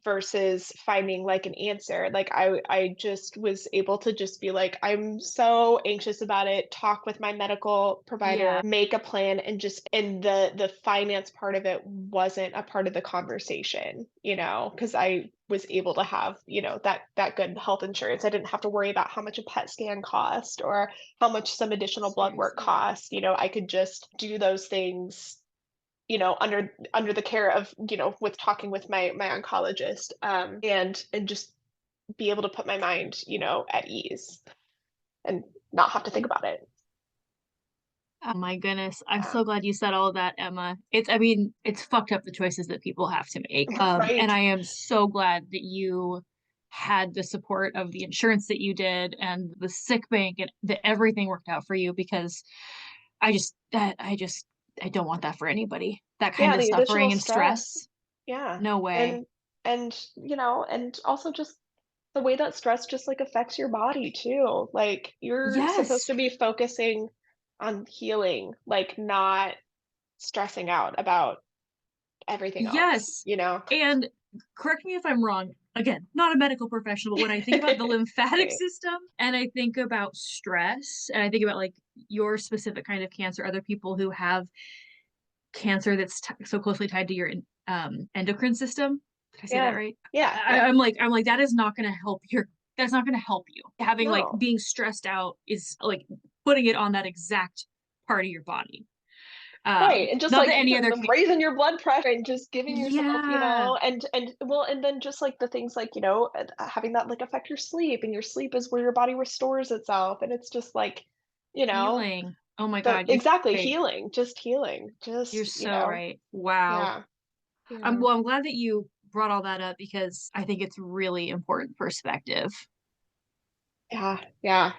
Speaker 2: versus finding, like, an answer. Like, I just was able to just be like, "I'm so anxious about it," talk with my medical provider,
Speaker 1: Yeah.
Speaker 2: make a plan, and the finance part of it wasn't a part of the conversation, because I was able to have, that good health insurance. I didn't have to worry about how much a PET scan cost or how much some additional blood work
Speaker 1: Seriously.
Speaker 2: cost. I could just do those things, under the care of, with talking with my oncologist, and just be able to put my mind, at ease and not have to think about it.
Speaker 1: Oh my goodness. I'm
Speaker 2: Yeah.
Speaker 1: so glad you said all of that, Emma. I mean, it's fucked up the choices that people have to make. And
Speaker 2: Right.
Speaker 1: I am so glad that you had the support of the insurance that you did and the sick bank and that everything worked out for you because I don't want that for anybody. That kind
Speaker 2: Yeah,
Speaker 1: of
Speaker 2: the additional
Speaker 1: suffering and
Speaker 2: stress.
Speaker 1: stress.
Speaker 2: Yeah.
Speaker 1: No way.
Speaker 2: And also just the way that stress just, like, affects your body too. Like, you're supposed
Speaker 1: Yes.
Speaker 2: to be focusing on healing, like, not stressing out about everything else,
Speaker 1: Yes.
Speaker 2: you know?
Speaker 1: And correct me if I'm wrong, again, not a medical professional, but when I think about the lymphatic
Speaker 2: Right.
Speaker 1: system and I think about stress and I think about like your specific kind of cancer, other people who have cancer that's so closely tied to your endocrine system. Did I say that
Speaker 2: Yeah.
Speaker 1: right?
Speaker 2: Yeah, yeah.
Speaker 1: I'm like, that is not going to help that's not going to help you. Having like
Speaker 2: No.
Speaker 1: being stressed out is like putting it on that exact part of your body.
Speaker 2: Right, and just,
Speaker 1: Not that
Speaker 2: like,
Speaker 1: any other,
Speaker 2: raising your blood pressure and just giving yourself,
Speaker 1: yeah,
Speaker 2: and then just, like, the things like, having that, like, affect your sleep, and your sleep is where your body restores itself, and it's just, like, you know,
Speaker 1: healing. Oh my
Speaker 2: the
Speaker 1: God, you're
Speaker 2: exactly,
Speaker 1: right.
Speaker 2: healing,
Speaker 1: You're
Speaker 2: just,
Speaker 1: so right. Wow.
Speaker 2: yeah, yeah,
Speaker 1: I'm glad that you brought all that up because I think it's really important perspective.
Speaker 2: yeah, yeah,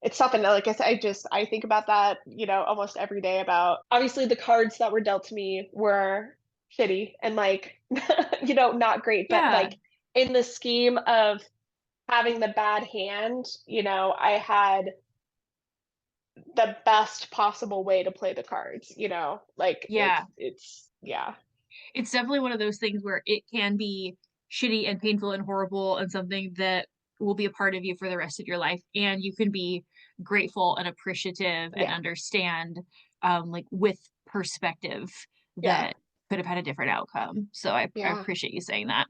Speaker 2: it's something that, like I said, I think about that, almost every day about obviously the cards that were dealt to me were shitty and, like, not great, but,
Speaker 1: Yeah.
Speaker 2: like, in the scheme of having the bad hand, I had the best possible way to play the cards, like,
Speaker 1: Yeah.
Speaker 2: it's yeah.
Speaker 1: It's definitely one of those things where it can be shitty and painful and horrible and something that will be a part of you for the rest of your life. And you can be grateful and appreciative and
Speaker 2: Yeah,
Speaker 1: understand, like with perspective
Speaker 2: yeah,
Speaker 1: that could have had a different outcome. So I
Speaker 2: yeah,
Speaker 1: appreciate you saying that.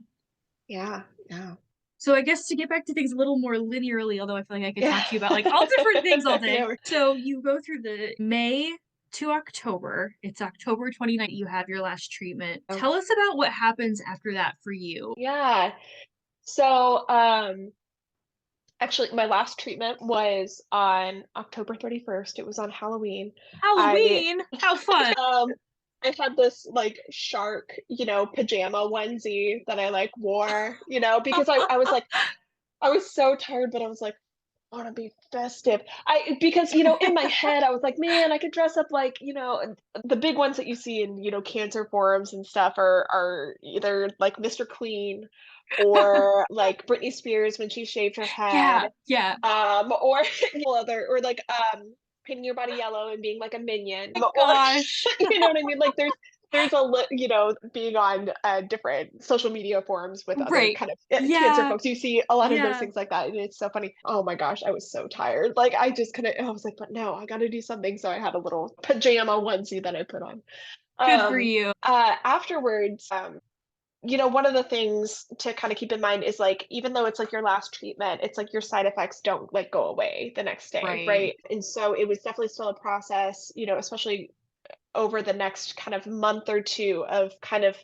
Speaker 2: yeah, yeah.
Speaker 1: So I guess to get back to things a little more linearly, although I feel like I could
Speaker 2: Yeah.
Speaker 1: talk to you about like all different things all
Speaker 2: Yeah,
Speaker 1: day. So you go through the May to October. It's October 29th, you have your last treatment. Tell us about what happens after that for you.
Speaker 2: yeah. So, actually, my last treatment was on October 31st. It was on Halloween. I
Speaker 1: Halloween! How fun!
Speaker 2: um I had this, like, shark, pajama onesie that I, like, wore, because I was like I was so tired, but I was like, "I wanna be festive." I because, in my head, I was like, "Man, I could dress up like," the big ones that you see in, cancer forums and stuff are either like Mr. Clean or like Britney Spears when she shaved her head,
Speaker 1: Yeah, yeah.
Speaker 2: or or like, painting your body yellow and being like a minion,
Speaker 1: My
Speaker 2: or
Speaker 1: gosh.
Speaker 2: you know what I mean? Like, there's being on, different social media forums with other
Speaker 1: Right.
Speaker 2: kind of, cancer
Speaker 1: Yeah,
Speaker 2: folks, you see a lot of those
Speaker 1: yeah.
Speaker 2: things like that, and it's so funny. Oh my gosh, I was so tired. Like, I just couldn't I was like, "But no, I gotta do something," so I had a little pajama onesie that I put on.
Speaker 1: Good for you.
Speaker 2: Afterwards, one of the things to kind of keep in mind is, like, even though it's like your last treatment, it's like your side effects don't, like, go away the next day,
Speaker 1: Right.
Speaker 2: right? And so it was definitely still a process, especially over the next kind of month or two of kind of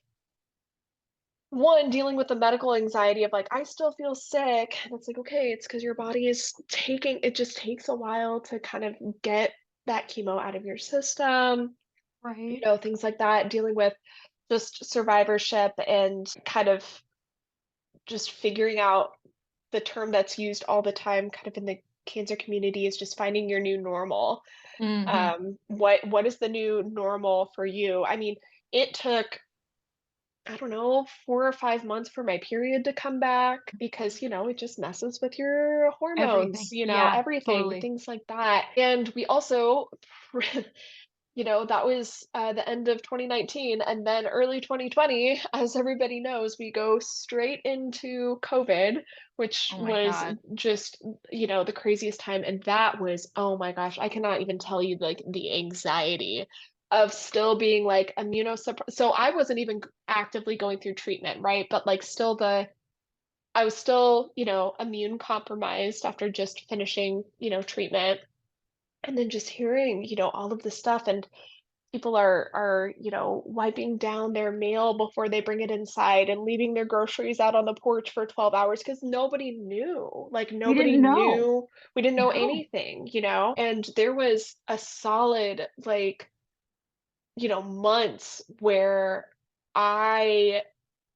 Speaker 2: one dealing with the medical anxiety of, like, I still feel sick, and it's like, okay, it's because your body is taking it just takes a while to kind of get that chemo out of your system,
Speaker 1: Right.
Speaker 2: things like that, dealing with just survivorship and kind of just figuring out the term that's used all the time kind of in the cancer community is just finding your new normal.
Speaker 1: Hmm.
Speaker 2: What is the new normal for you? I mean, it took, I don't know, 4 or 5 months for my period to come back because, it just messes with your
Speaker 1: Everything.
Speaker 2: hormones,
Speaker 1: Yeah,
Speaker 2: everything,
Speaker 1: totally.
Speaker 2: things like that. And we also that was the end of 2019. And then early 2020, as everybody knows, we go straight into COVID, which
Speaker 1: Oh my
Speaker 2: was
Speaker 1: God.
Speaker 2: just, the craziest time. And that was, oh my gosh, I cannot even tell you like the anxiety of still being like immunosuppressed. So I wasn't even actively going through treatment, right? But like still I was still, immune compromised after just finishing, treatment. And then just hearing, all of this stuff and people are, wiping down their mail before they bring it inside and leaving their groceries out on the porch for 12 hours because nobody knew. Like
Speaker 1: We
Speaker 2: nobody
Speaker 1: didn't know.
Speaker 2: knew. We didn't know
Speaker 1: No.
Speaker 2: anything, And there was a solid like, months where I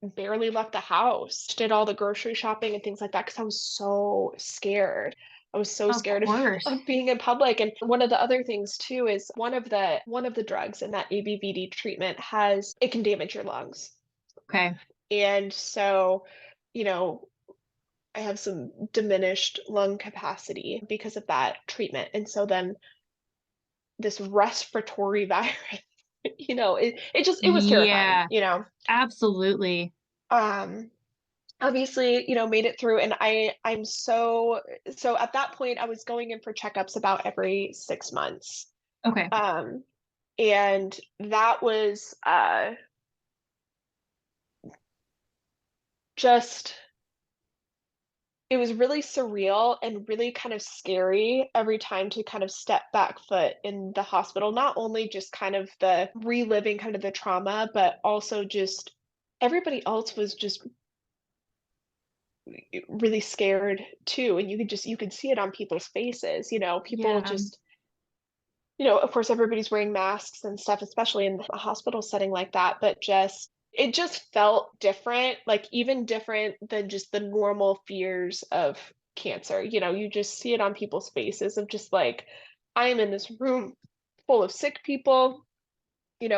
Speaker 2: barely left the house, did all the grocery shopping and things like that because I was so scared. I was so
Speaker 1: Of
Speaker 2: scared of,
Speaker 1: course.
Speaker 2: of being in public. And one of the other things too is one of the drugs in that ABVD treatment it can damage your lungs.
Speaker 1: Okay.
Speaker 2: And so, you know, I have some diminished lung capacity because of that treatment. And so then this respiratory virus, it was terrifying,
Speaker 1: Yeah, absolutely.
Speaker 2: Um, obviously, made it through and I'm so at that point I was going in for checkups about every 6 months.
Speaker 1: Okay.
Speaker 2: Um, and that was just it was really surreal and really kind of scary every time to kind of step back foot in the hospital, not only just kind of the reliving kind of the trauma, but also just everybody else was just really scared too, and you could see it on people's faces, people
Speaker 1: Yeah.
Speaker 2: just of course everybody's wearing masks and stuff, especially in a hospital setting like that, but it just felt different, like even different than just the normal fears of cancer. You just see it on people's faces of just like, I am in this room full of sick people. It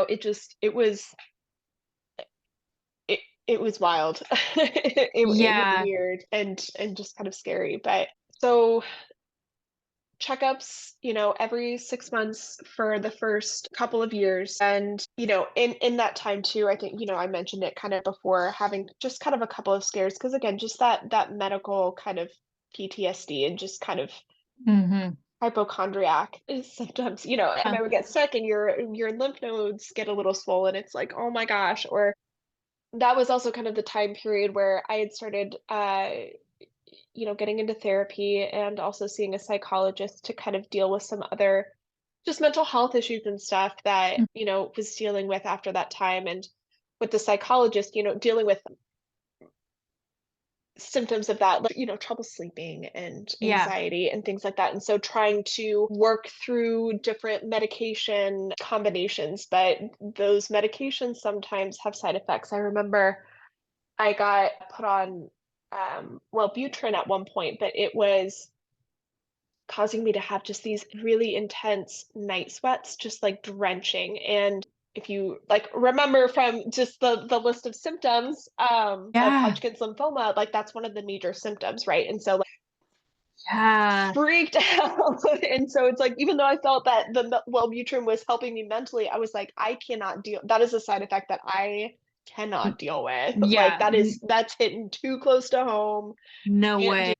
Speaker 2: was wild. It was
Speaker 1: Yeah.
Speaker 2: weird and just kind of scary. But so checkups, every 6 months for the first couple of years. And, in that time too, I think, I mentioned it kind of before, having just kind of a couple of scares, because again, just that medical kind of PTSD and just kind of
Speaker 1: Hmm.
Speaker 2: hypochondriac symptoms, and I would get sick and your lymph nodes get a little swollen. It's like, oh my gosh. Or that was also kind of the time period where I had started getting into therapy and also seeing a psychologist to kind of deal with some other just mental health issues and stuff that, was dealing with after that time. And with the psychologist, dealing with symptoms of that, like, trouble sleeping and
Speaker 1: Yeah.
Speaker 2: anxiety and things like that. And so trying to work through different medication combinations, but those medications sometimes have side effects. I remember I got put on Wellbutrin at one point, but it was causing me to have just these really intense night sweats, just like drenching. And if you like remember from just the list of symptoms of
Speaker 1: Yeah.
Speaker 2: Hodgkin's lymphoma, like that's one of the major symptoms, right? And so like
Speaker 1: Yeah.
Speaker 2: freaked out. And so it's like even though I felt that the Wellbutrin was helping me mentally, I was like, I cannot deal. That is a side effect that I cannot deal with. Like
Speaker 1: Yeah.
Speaker 2: that's hitting too close to home.
Speaker 1: No
Speaker 2: Can't do.
Speaker 1: way.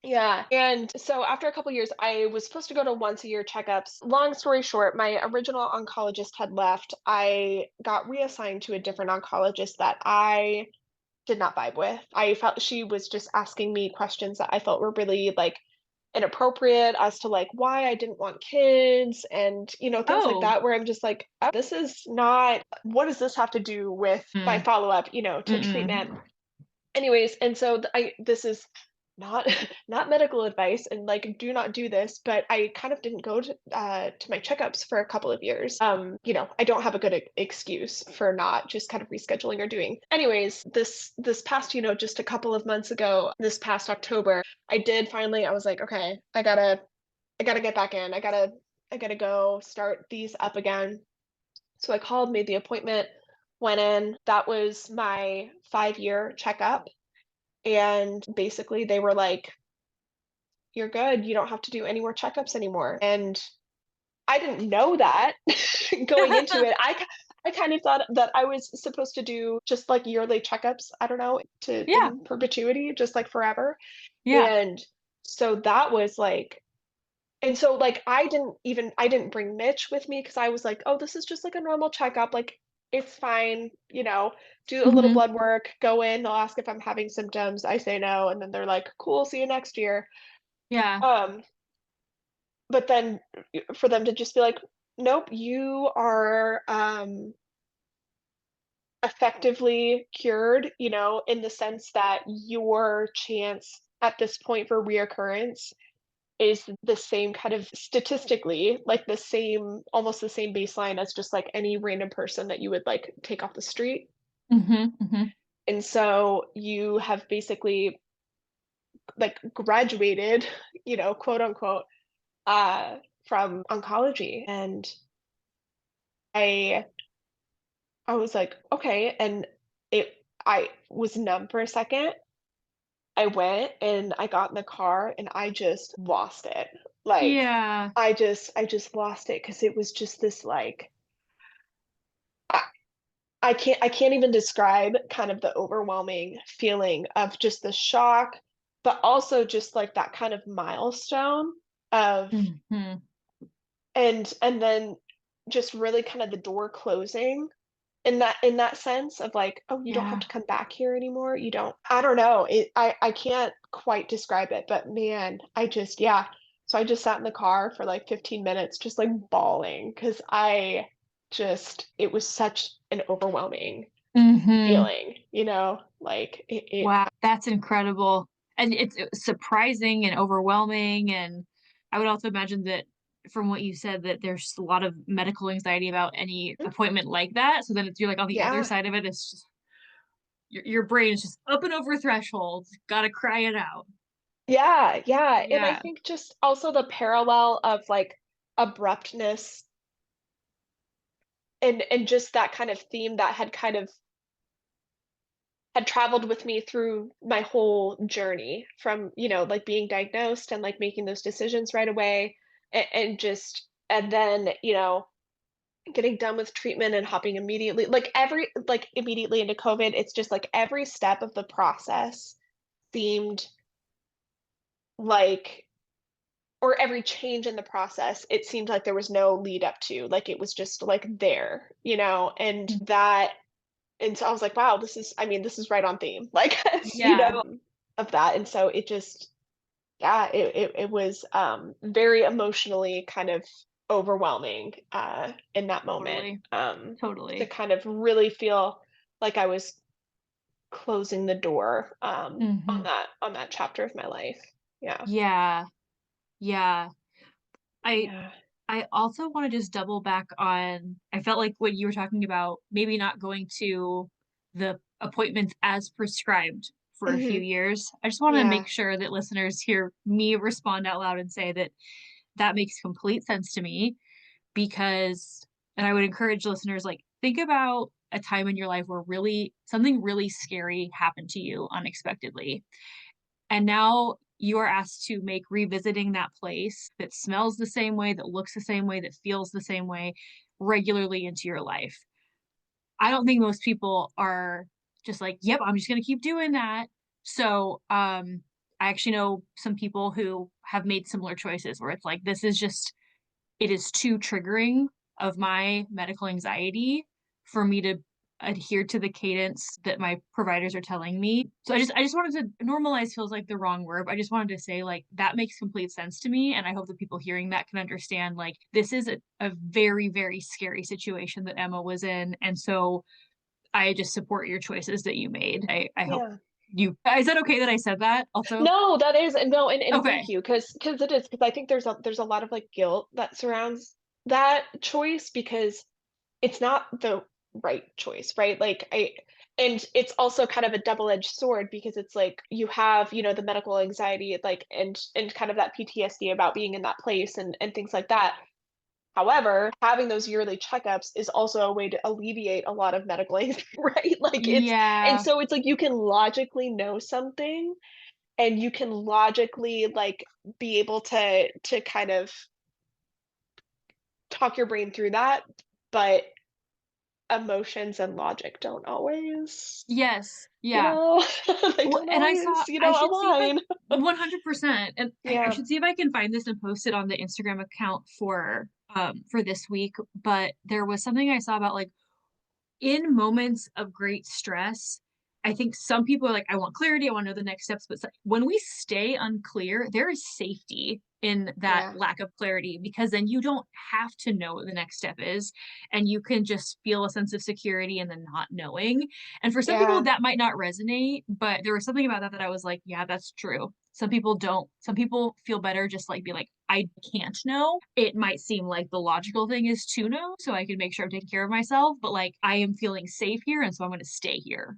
Speaker 2: Yeah. And so after a couple years, I was supposed to go to once a year checkups. Long story short, my original oncologist had left. I got reassigned to a different oncologist that I did not vibe with. I felt she was just asking me questions that I felt were really like inappropriate as to like why I didn't want kids and things like
Speaker 1: Oh.
Speaker 2: that where I'm just like, this is not, what does this have to do with my
Speaker 1: Mm.
Speaker 2: follow-up, to
Speaker 1: Mm-mm.
Speaker 2: treatment? Anyways, and so I this is not not medical advice and like do not do this, but I kind of didn't go to my checkups for a couple of years. I don't have a good excuse for not just kind of rescheduling or doing. Anyways, this past, just a couple of months ago, this past October, I did finally, I was like, okay, I gotta get back in. I gotta go start these up again. So I called, made the appointment, went in. That was my 5-year checkup. And basically they were like, you're good. You don't have to do any more checkups anymore. And I didn't know that going into it. I kind of thought that I was supposed to do just like yearly checkups, I don't know, to
Speaker 1: Yeah.
Speaker 2: in perpetuity, just like forever.
Speaker 1: Yeah.
Speaker 2: And so that was like, and so like I didn't bring Mitch with me because I was like, oh, this is just like a normal checkup. Like it's fine, do a little
Speaker 1: Mhm.
Speaker 2: blood work, go in, they'll ask if I'm having symptoms. I say no, and then they're like, cool, see you next year.
Speaker 1: Yeah.
Speaker 2: Um, but then for them to just be like, nope, you are effectively cured, in the sense that your chance at this point for reoccurrence is the same kind of statistically, like the same, almost the same baseline as just like any random person that you would like take off the street.
Speaker 1: Mhm. Mhm.
Speaker 2: And so you have basically like graduated, quote unquote, uh, from oncology. And I I was like, okay. And I was numb for a second. I went and I got in the car and I just lost it. Like
Speaker 1: Yeah.
Speaker 2: I just lost it because it was just this like I, I can't even describe kind of the overwhelming feeling of just the shock, but also just like that kind of milestone of
Speaker 1: Mhm.
Speaker 2: and then just really kind of the door closing in that sense of like, oh, you don't have
Speaker 1: Yeah.
Speaker 2: to come back here anymore. You don't. I don't know. I can't quite describe it, but man, yeah. So I just sat in the car for like 15 minutes, just like bawling because it was such an overwhelming
Speaker 1: Mhm.
Speaker 2: feeling, like
Speaker 1: Wow, that's incredible. And it's surprising and overwhelming, and I would also imagine that from what you said that there's a lot of medical anxiety about any appointment like that, so then it's you're, like, on the other
Speaker 2: yeah.
Speaker 1: side of it, it's just your brain is just up and over thresholds, gotta cry it out.
Speaker 2: Yeah, yeah. And I
Speaker 1: Yeah.
Speaker 2: think just also the parallel of like abruptness and just that kind of theme that had traveled with me through my whole journey from, like being diagnosed and like making those decisions right away and then, getting done with treatment and hopping immediately immediately into COVID. It's just like every step of the process seemed like or every change in the process, it seemed like there was no lead up to, like it was just like there, and
Speaker 1: Mm.
Speaker 2: that and so I was like, wow, this is right on theme, like,
Speaker 1: Yeah,
Speaker 2: of that. And so it just, yeah, it was very emotionally kind of overwhelming in that moment
Speaker 1: totally,
Speaker 2: to
Speaker 1: totally.
Speaker 2: kind of really feel like I was closing the door on
Speaker 1: Mhm.
Speaker 2: that chapter of my life. Yeah.
Speaker 1: Yeah, yeah. I
Speaker 2: Yeah.
Speaker 1: I also wanna just double back on I felt like when you were talking about maybe not going to the appointments as prescribed for a few
Speaker 2: Hmm.
Speaker 1: years, I just wanna
Speaker 2: Yeah.
Speaker 1: make sure that listeners hear me respond out loud and say that that makes complete sense to me because and I would encourage listeners, like, think about a time in your life where really something really scary happened to you unexpectedly. And now you are asked to make revisiting that place that smells the same way, that looks the same way, that feels the same way regularly into your life. I don't think most people are just like, "Yep, I'm just gonna keep doing that." So, I actually know some people who have made similar choices where it's like, this is just it is too triggering of my medical anxiety for me to adhere to the cadence that my providers are telling me. So I just wanted to normalize feels like the wrong word, but I just wanted to say, like, that makes complete sense to me, and I hope that people hearing that can understand, like, this is a very, very scary situation that Emma was in, and so I just support your choices that you made. I hope.
Speaker 2: Yeah.
Speaker 1: Is that okay that I said that also?
Speaker 2: No, that is no, and thank
Speaker 1: Okay.
Speaker 2: you, because it is, because I think there's a lot of like guilt that surrounds that choice because it's not the right choice, right? Like and it's also kind of a double-edged sword because it's like you have, the medical anxiety, like, and kind of that PTSD about being in that place and things like that. However, having those yearly checkups is also a way to alleviate a lot of medical anxiety, right? Like and
Speaker 1: Yeah.
Speaker 2: so it's like you can logically know something and you can logically like be able to kind of talk your brain through that, but emotions and logic don't always,
Speaker 1: Yes.
Speaker 2: you
Speaker 1: Yeah.
Speaker 2: know, they
Speaker 1: Well,
Speaker 2: don't
Speaker 1: and
Speaker 2: always,
Speaker 1: I should see if I
Speaker 2: align.
Speaker 1: 100%, and I
Speaker 2: Yeah,
Speaker 1: should see if I can find this and post it on the Instagram account for this week. But there was something I saw about like in moments of great stress, I think some people are like, I want clarity, I want to know the next steps. But when we stay unclear, there is safety in that
Speaker 2: yeah,
Speaker 1: lack of clarity because then you don't have to know what the next step is. And you can just feel a sense of security in the not knowing. And for some people,
Speaker 2: yeah,
Speaker 1: that might not resonate, but there was something about that that I was like, yeah, that's true. Some people don't. Some people feel better just like be like, I can't know. It might seem like the logical thing is to know so I can make sure I'm taking care of myself, but like I am feeling safe here and so I'm going to stay here.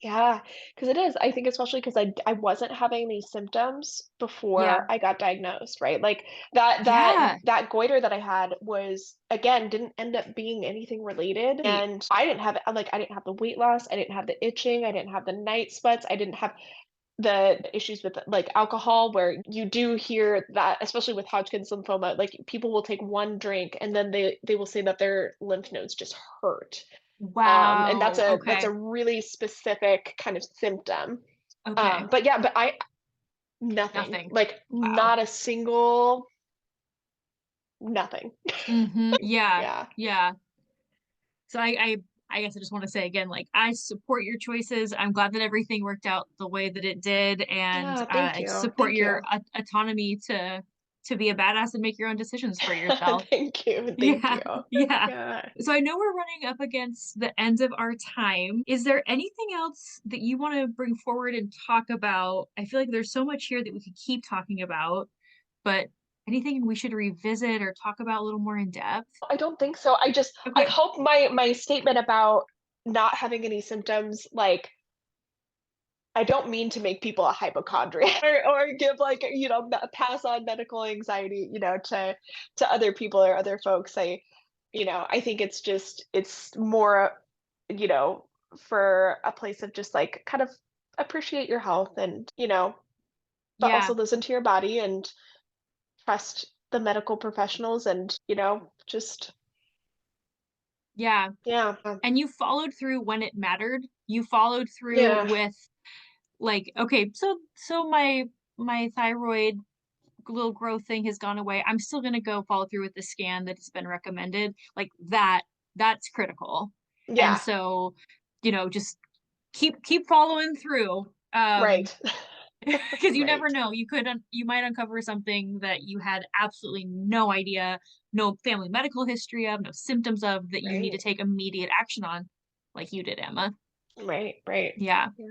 Speaker 2: yeah. Because it is. I think especially because I wasn't having any symptoms
Speaker 1: Yeah.
Speaker 2: before I got diagnosed, right? Like
Speaker 1: Yeah.
Speaker 2: that goiter that I had was again didn't end up being anything related,
Speaker 1: Right.
Speaker 2: and I didn't have the weight loss, I didn't have the itching, I didn't have the night sweats, I didn't have the issues with like alcohol where you do hear that, especially with Hodgkin's lymphoma, like people will take one drink and then they will say that their lymph nodes just hurt. And
Speaker 1: Wow.
Speaker 2: that's a
Speaker 1: Okay.
Speaker 2: really specific kind of symptom.
Speaker 1: Okay.
Speaker 2: But yeah, but I nothing,
Speaker 1: Nothing.
Speaker 2: like
Speaker 1: Wow.
Speaker 2: not a single nothing.
Speaker 1: Yeah.
Speaker 2: Yeah.
Speaker 1: Yeah. So I guess I just want to say again, like I support your choices. I'm glad that everything worked out the way that it did, and
Speaker 2: Yeah, thank
Speaker 1: I
Speaker 2: you.
Speaker 1: support
Speaker 2: Thank
Speaker 1: your
Speaker 2: you.
Speaker 1: autonomy to be a badass and make your own decisions for yourself.
Speaker 2: Thank you. Thank
Speaker 1: Yeah,
Speaker 2: you.
Speaker 1: yeah.
Speaker 2: Yeah.
Speaker 1: So I know we're running up against the end of our time. Is there anything else that you want to bring forward and talk about? I feel like there's so much here that we could keep talking about, but anything we should revisit or talk about a little more in depth?
Speaker 2: I don't think so. I
Speaker 1: Okay.
Speaker 2: hope my statement about not having any symptoms, like, I don't mean to make people a hypochondriac or give like, pass on medical anxiety, to other people or other folks. I think it's more, you know, for a place of just like kind of appreciate your health and, but
Speaker 1: Yeah.
Speaker 2: also listen to your body and trust the medical professionals and, just
Speaker 1: Yeah.
Speaker 2: yeah.
Speaker 1: And you followed through when it mattered. You followed through
Speaker 2: Yeah.
Speaker 1: with like, okay, so my thyroid little growth thing has gone away. I'm still gonna go follow through with the scan that has been recommended. Like that's critical. And
Speaker 2: Yeah.
Speaker 1: so, just keep following through.
Speaker 2: Right.
Speaker 1: Because you never
Speaker 2: Right.
Speaker 1: know. You might uncover something that you had absolutely no idea, no family medical history of, no symptoms of that you need to
Speaker 2: Right.
Speaker 1: take immediate action on, like you did, Emma.
Speaker 2: Right. Right.
Speaker 1: Yeah.
Speaker 2: Yeah.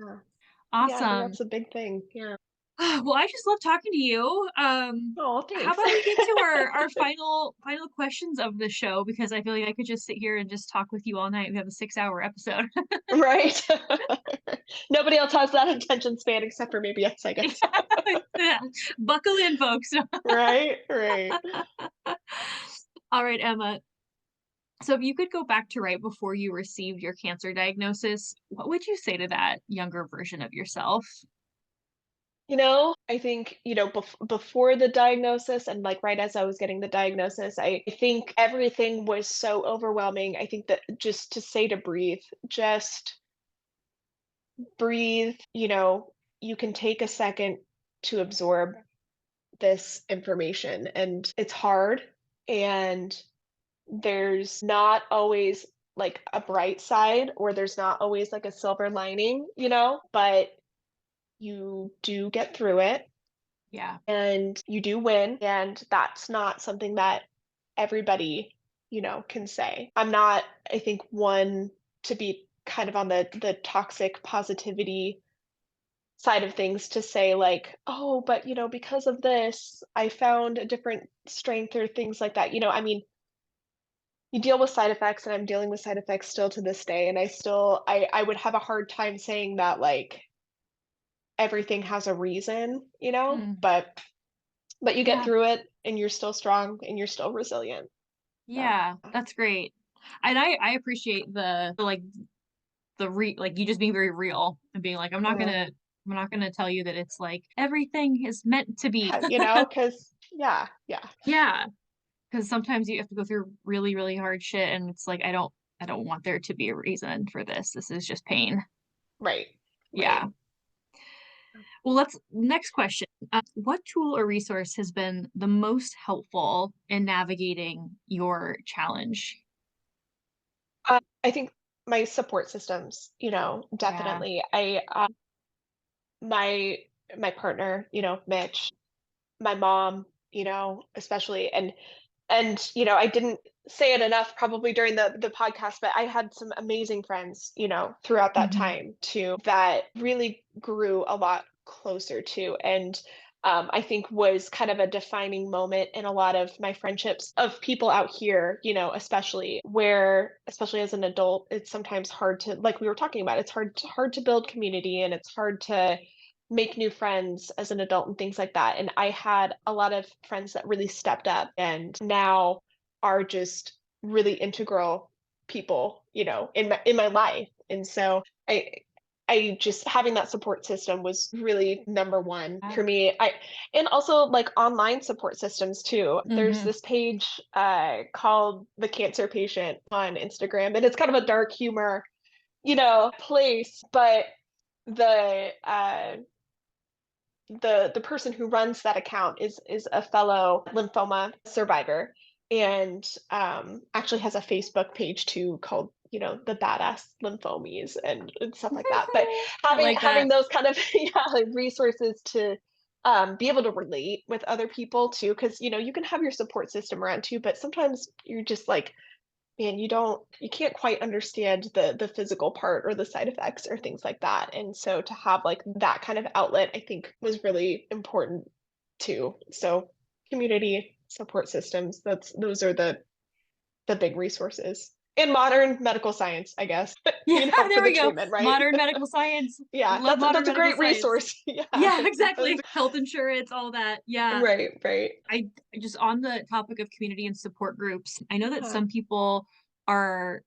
Speaker 2: Yeah, I think
Speaker 1: Awesome.
Speaker 2: that's a big thing. Yeah.
Speaker 1: Well, I just love talking to you.
Speaker 2: Oh,
Speaker 1: How
Speaker 2: thanks.
Speaker 1: about we get to our final questions of the show because I feel like I could just sit here and just talk with you all night. We have a 6-hour episode.
Speaker 2: Right. Nobody else has that attention span except for maybe us, I guess.
Speaker 1: Yeah. Buckle in, folks.
Speaker 2: Right, right.
Speaker 1: All right, Emma. So if you could go back to right before you received your cancer diagnosis, what would you say to that younger version of yourself?
Speaker 2: I think, before the diagnosis and like right as I was getting the diagnosis, I think everything was so overwhelming. I think that just to say to breathe, just breathe, you can take a second to absorb this information and it's hard and there's not always like a bright side or there's not always like a silver lining, but you do get through it
Speaker 1: Yeah.
Speaker 2: and you do win. And that's not something that everybody, can say. I'm not, I think, one to be kind of on the toxic positivity side of things to say like, oh, but because of this, I found a different strength or things like that. I mean, you deal with side effects and I'm dealing with side effects still to this day. And I would have a hard time saying that like everything has a reason,
Speaker 1: Mm,
Speaker 2: but you get
Speaker 1: yeah.
Speaker 2: through it and you're still strong and you're still resilient. So
Speaker 1: Yeah, that's great. And I appreciate like like you just being very real and being like,
Speaker 2: yeah.
Speaker 1: I'm not gonna tell you that it's like everything is meant to be.
Speaker 2: Yeah, because yeah.
Speaker 1: Yeah, because sometimes you have to go through really, really hard shit and it's like I don't want there to be a reason for this. This is just pain.
Speaker 2: Right.
Speaker 1: Yeah.
Speaker 2: Right.
Speaker 1: Well, let's next question. What tool or resource has been the most helpful in navigating your challenge?
Speaker 2: I think my support systems,
Speaker 1: Yeah.
Speaker 2: definitely. My my partner, Mitch, my mom, especially, and I didn't say it enough probably during the podcast, but I had some amazing friends, throughout that
Speaker 1: Hmm.
Speaker 2: time too, that really grew a lot closer to, and I think was kind of a defining moment in a lot of my friendships of people out here, especially where, especially as an adult, it's sometimes hard to, like we were talking about, it's hard to build community and it's hard to make new friends as an adult and things like that. And I had a lot of friends that really stepped up and now are just really integral people, in my life. And so I just having that support system was really number one for me. And also like online support systems too. There's
Speaker 1: Hmm.
Speaker 2: this page called The Cancer Patient on Instagram, and it's kind of a dark humor, place, but the the person who runs that account is a fellow lymphoma survivor, and actually has a Facebook page too called the badass lymphomies and stuff like that. But
Speaker 1: I
Speaker 2: having
Speaker 1: like
Speaker 2: having
Speaker 1: that.
Speaker 2: those kind of yeah, like resources to be able to relate with other people too, because you can have your support system around too, but sometimes you're just like, man, you can't quite understand the physical part or the side effects or things like that. And so to have like that kind of outlet, I think was really important too. So community support systems, those are the big resources in modern medical science, I guess,
Speaker 1: Yeah,
Speaker 2: for
Speaker 1: there
Speaker 2: the
Speaker 1: we go.
Speaker 2: treatment, right?
Speaker 1: Modern medical science.
Speaker 2: Yeah,
Speaker 1: Love
Speaker 2: that's
Speaker 1: modern
Speaker 2: that's a
Speaker 1: medical
Speaker 2: great
Speaker 1: science.
Speaker 2: resource. Yeah.
Speaker 1: Yeah,
Speaker 2: Those,
Speaker 1: exactly. Health insurance, all that. Yeah.
Speaker 2: right, right.
Speaker 1: I just on the topic of community and support groups, I know that
Speaker 2: Yeah.
Speaker 1: some people are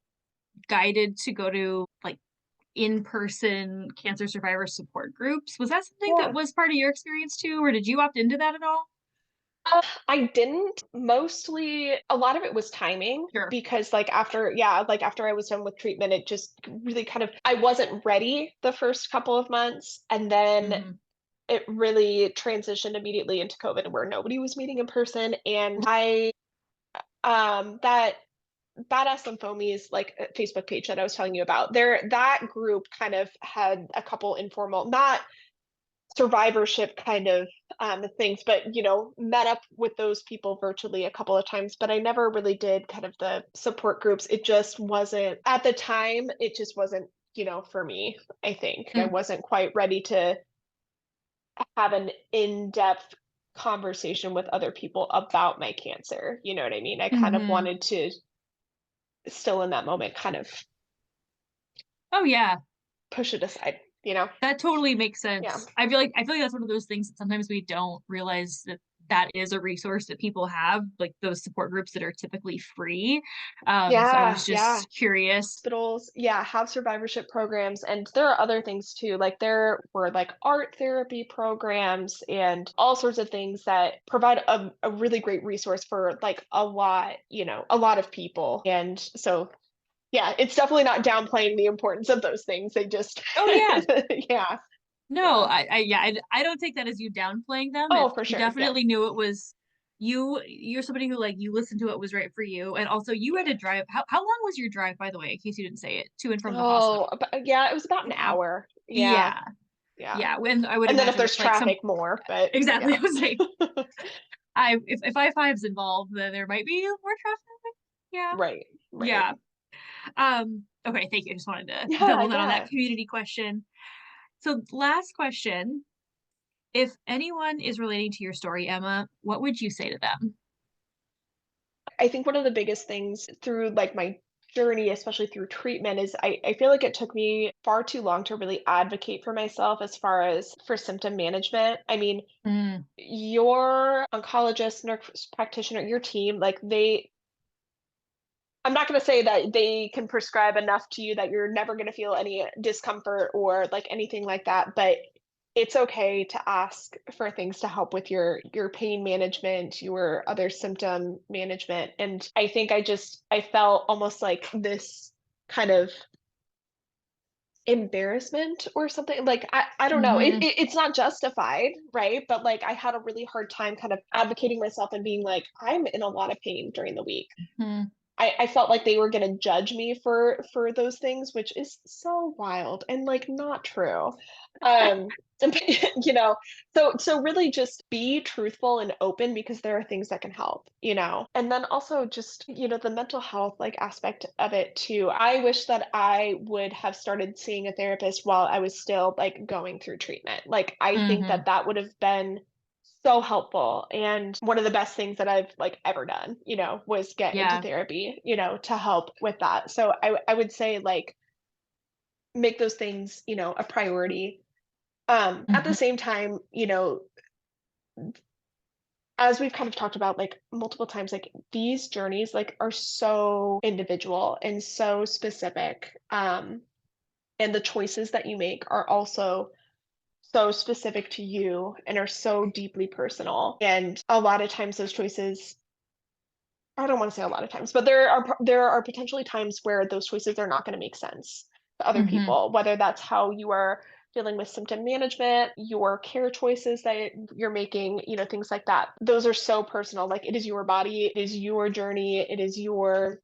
Speaker 1: guided to go to like in-person cancer survivor support groups. Was that something that
Speaker 2: Yeah.
Speaker 1: was part of your experience too, or did you opt into that at all?
Speaker 2: I didn't. Mostly, a lot of it was timing
Speaker 1: Sure.
Speaker 2: because, like, after I was done with treatment, it just really kind of, I wasn't ready the first couple of months. And then
Speaker 1: Hmm.
Speaker 2: it really transitioned immediately into COVID where nobody was meeting in person. And that Badass Lymphomies, like Facebook page that I was telling you about, that group kind of had a couple informal, not survivorship kind of things, but met up with those people virtually a couple of times. But I never really did kind of the support groups. It just wasn't at the time. It just wasn't for me. I think I wasn't quite ready to have an in-depth conversation with other people about my cancer. You know what I mean? I kind of
Speaker 1: Hmm.
Speaker 2: wanted to still in that moment kind of
Speaker 1: Oh yeah.
Speaker 2: push it aside.
Speaker 1: That totally makes
Speaker 2: Yeah.
Speaker 1: sense. I feel like that's one of those things that sometimes we don't realize that that is a resource that people have, like those support groups that are typically free. So I
Speaker 2: Yeah,
Speaker 1: was
Speaker 2: yeah.
Speaker 1: just curious.
Speaker 2: Hospitals, yeah, have survivorship programs. And there are other things too. Like there were like art therapy programs and all sorts of things that provide a really great resource for like a lot of people. And so, yeah, it's definitely not downplaying the importance of those things. They just,
Speaker 1: Oh yeah.
Speaker 2: yeah,
Speaker 1: No,
Speaker 2: yeah.
Speaker 1: I don't take that as you downplaying them.
Speaker 2: Oh,
Speaker 1: It's
Speaker 2: for
Speaker 1: you
Speaker 2: sure. Yeah.
Speaker 1: definitely knew it was you're somebody who like you listened to what was right for you. And also you had to drive. How long was your drive, by the way, in case you didn't say it, to and from the hospital?
Speaker 2: Oh, but yeah, it was about an
Speaker 1: Yeah.
Speaker 2: hour. Yeah,
Speaker 1: Yeah.
Speaker 2: yeah.
Speaker 1: Yeah. When I would
Speaker 2: And then if
Speaker 1: imagine
Speaker 2: there's
Speaker 1: it's like some
Speaker 2: traffic, more, but
Speaker 1: exactly.
Speaker 2: yeah.
Speaker 1: I was like, if I-5's involved, then there might be more traffic. Yeah.
Speaker 2: Right,
Speaker 1: Yeah.
Speaker 2: right.
Speaker 1: Okay, thank you. I just wanted to
Speaker 2: Yeah,
Speaker 1: double down on that
Speaker 2: yeah.
Speaker 1: community question. So last question, if anyone is relating to your story, Emma, what would you say to them?
Speaker 2: I think one of the biggest things through like my journey, especially through treatment, is I feel like it took me far too long to really advocate for myself as far as for symptom management. I mean,
Speaker 1: Mm,
Speaker 2: your oncologist, nurse practitioner, your team, like I'm not going to say that they can prescribe enough to you that you're never going to feel any discomfort or like anything like that, but it's okay to ask for things to help with your pain management, your other symptom management. And I think I felt almost like this kind of embarrassment or something. Like I don't know.
Speaker 1: mhm,
Speaker 2: It's not justified, right? But like I had a really hard time kind of advocating myself and being like, I'm in a lot of pain during the week.
Speaker 1: mhm.
Speaker 2: I felt like they were gonna judge me for those things, which is so wild and, like, not true. Um, you know, so really just be truthful and open because there are things that can help, you know? And then also just, the mental health, like, aspect of it too. I wish that I would have started seeing a therapist while I was still, like, going through treatment. Like, I think
Speaker 1: Mhm.
Speaker 2: that that would have been so helpful, and one of the best things that I've, like, ever done, was get into
Speaker 1: Yeah.
Speaker 2: therapy, to help with that. So I would say, like, make those things, a priority. At the
Speaker 1: Mhm.
Speaker 2: same time, as we've kind of talked about, like, multiple times, like, these journeys, like, are so individual and so specific, and the choices that you make are also so specific to you and are so deeply personal, and a lot of times those choices I don't wanna say a lot of times, but there are potentially times where those choices are not gonna make sense to other
Speaker 1: Mhm.
Speaker 2: people, whether that's how you are dealing with symptom management, your care choices that you're making, things like that. Those are so personal, like, it is your body, it is your journey, it is your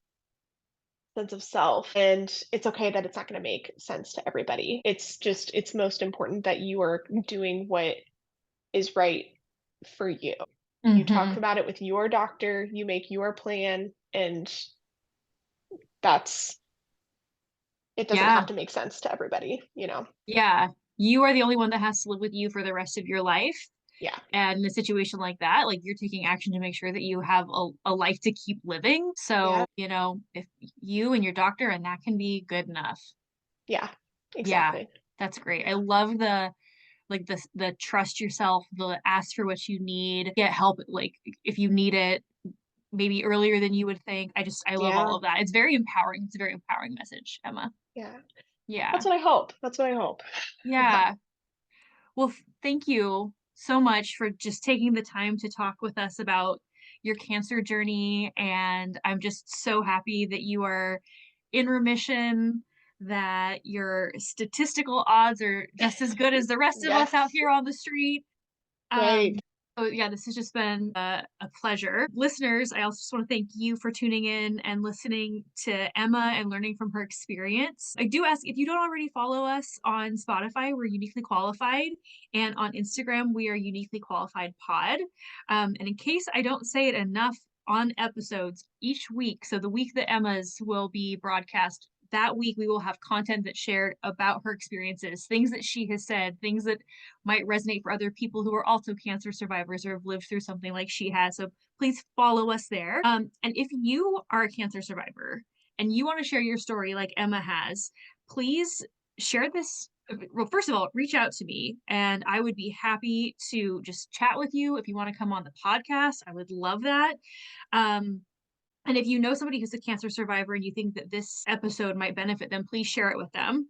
Speaker 2: sense of self, and it's okay that it's not gonna make sense to everybody. It's most important that you are doing what is right for you. You talk
Speaker 1: Mhm.
Speaker 2: about it with your doctor, you make your plan, and that's it doesn't
Speaker 1: Yeah.
Speaker 2: have to make sense to everybody, you know?
Speaker 1: Yeah. You are the only one that has to live with you for the rest of your life.
Speaker 2: Yeah.
Speaker 1: And in a situation like that, like, you're taking action to make sure that you have a life to keep living.
Speaker 2: Yeah.
Speaker 1: So, if you and your doctor and that can be good enough.
Speaker 2: Yeah.
Speaker 1: Yeah,
Speaker 2: Exactly.
Speaker 1: that's great. I love the trust yourself, the ask for what you need, get help, like, if you need it, maybe earlier than you would think. I love all
Speaker 2: Yeah.
Speaker 1: of that. It's very empowering. It's a very empowering message, Emma.
Speaker 2: Yeah.
Speaker 1: Yeah.
Speaker 2: That's what I hope. That's what I hope. Yeah.
Speaker 1: Yeah. Well, thank you so much for just taking the time to talk with us about your cancer journey. And I'm just so happy that you are in remission, that your statistical odds are just as good as the rest of us out
Speaker 2: Yes.
Speaker 1: here on the street.
Speaker 2: Right.
Speaker 1: Um, so yeah, this has just been a pleasure. Listeners, I also just want to thank you for tuning in and listening to Emma and learning from her experience. I do ask if you don't already follow us on Spotify, we're Uniquely Qualified, and on Instagram, we are Uniquely Qualified Pod. And in case I don't say it enough on episodes each week, so the week that Emma's will be broadcast, that week we will have content that's shared about her experiences, things that she has said, things that might resonate for other people who are also cancer survivors or have lived through something like she has. So please follow us there. And if you are a cancer survivor and you want to share your story like Emma has, please share this. Well, first of all, reach out to me and I would be happy to just chat with you. If you want to come on the podcast, I would love that. Um, and if you know somebody who's a cancer survivor and you think that this episode might benefit them, please share it with them.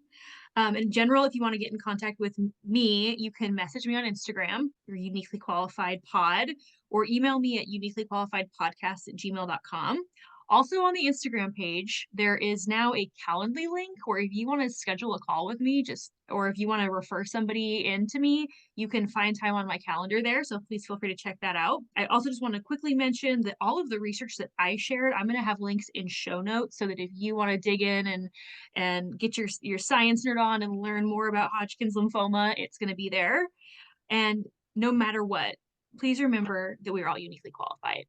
Speaker 1: In general, if you want to get in contact with me, you can message me on Instagram, or Uniquely Qualified Pod, or email me at uniquelyqualifiedpodcast@gmail.com. Also on the Instagram page, there is now a Calendly link where if you want to schedule a call with me, or if you want to refer somebody into me, you can find time on my calendar there. So please feel free to check that out. I also just want to quickly mention that all of the research that I shared, I'm going to have links in show notes so that if you want to dig in and get your science nerd on and learn more about Hodgkin's lymphoma, it's going to be there. And no matter what, please remember that we are all uniquely qualified.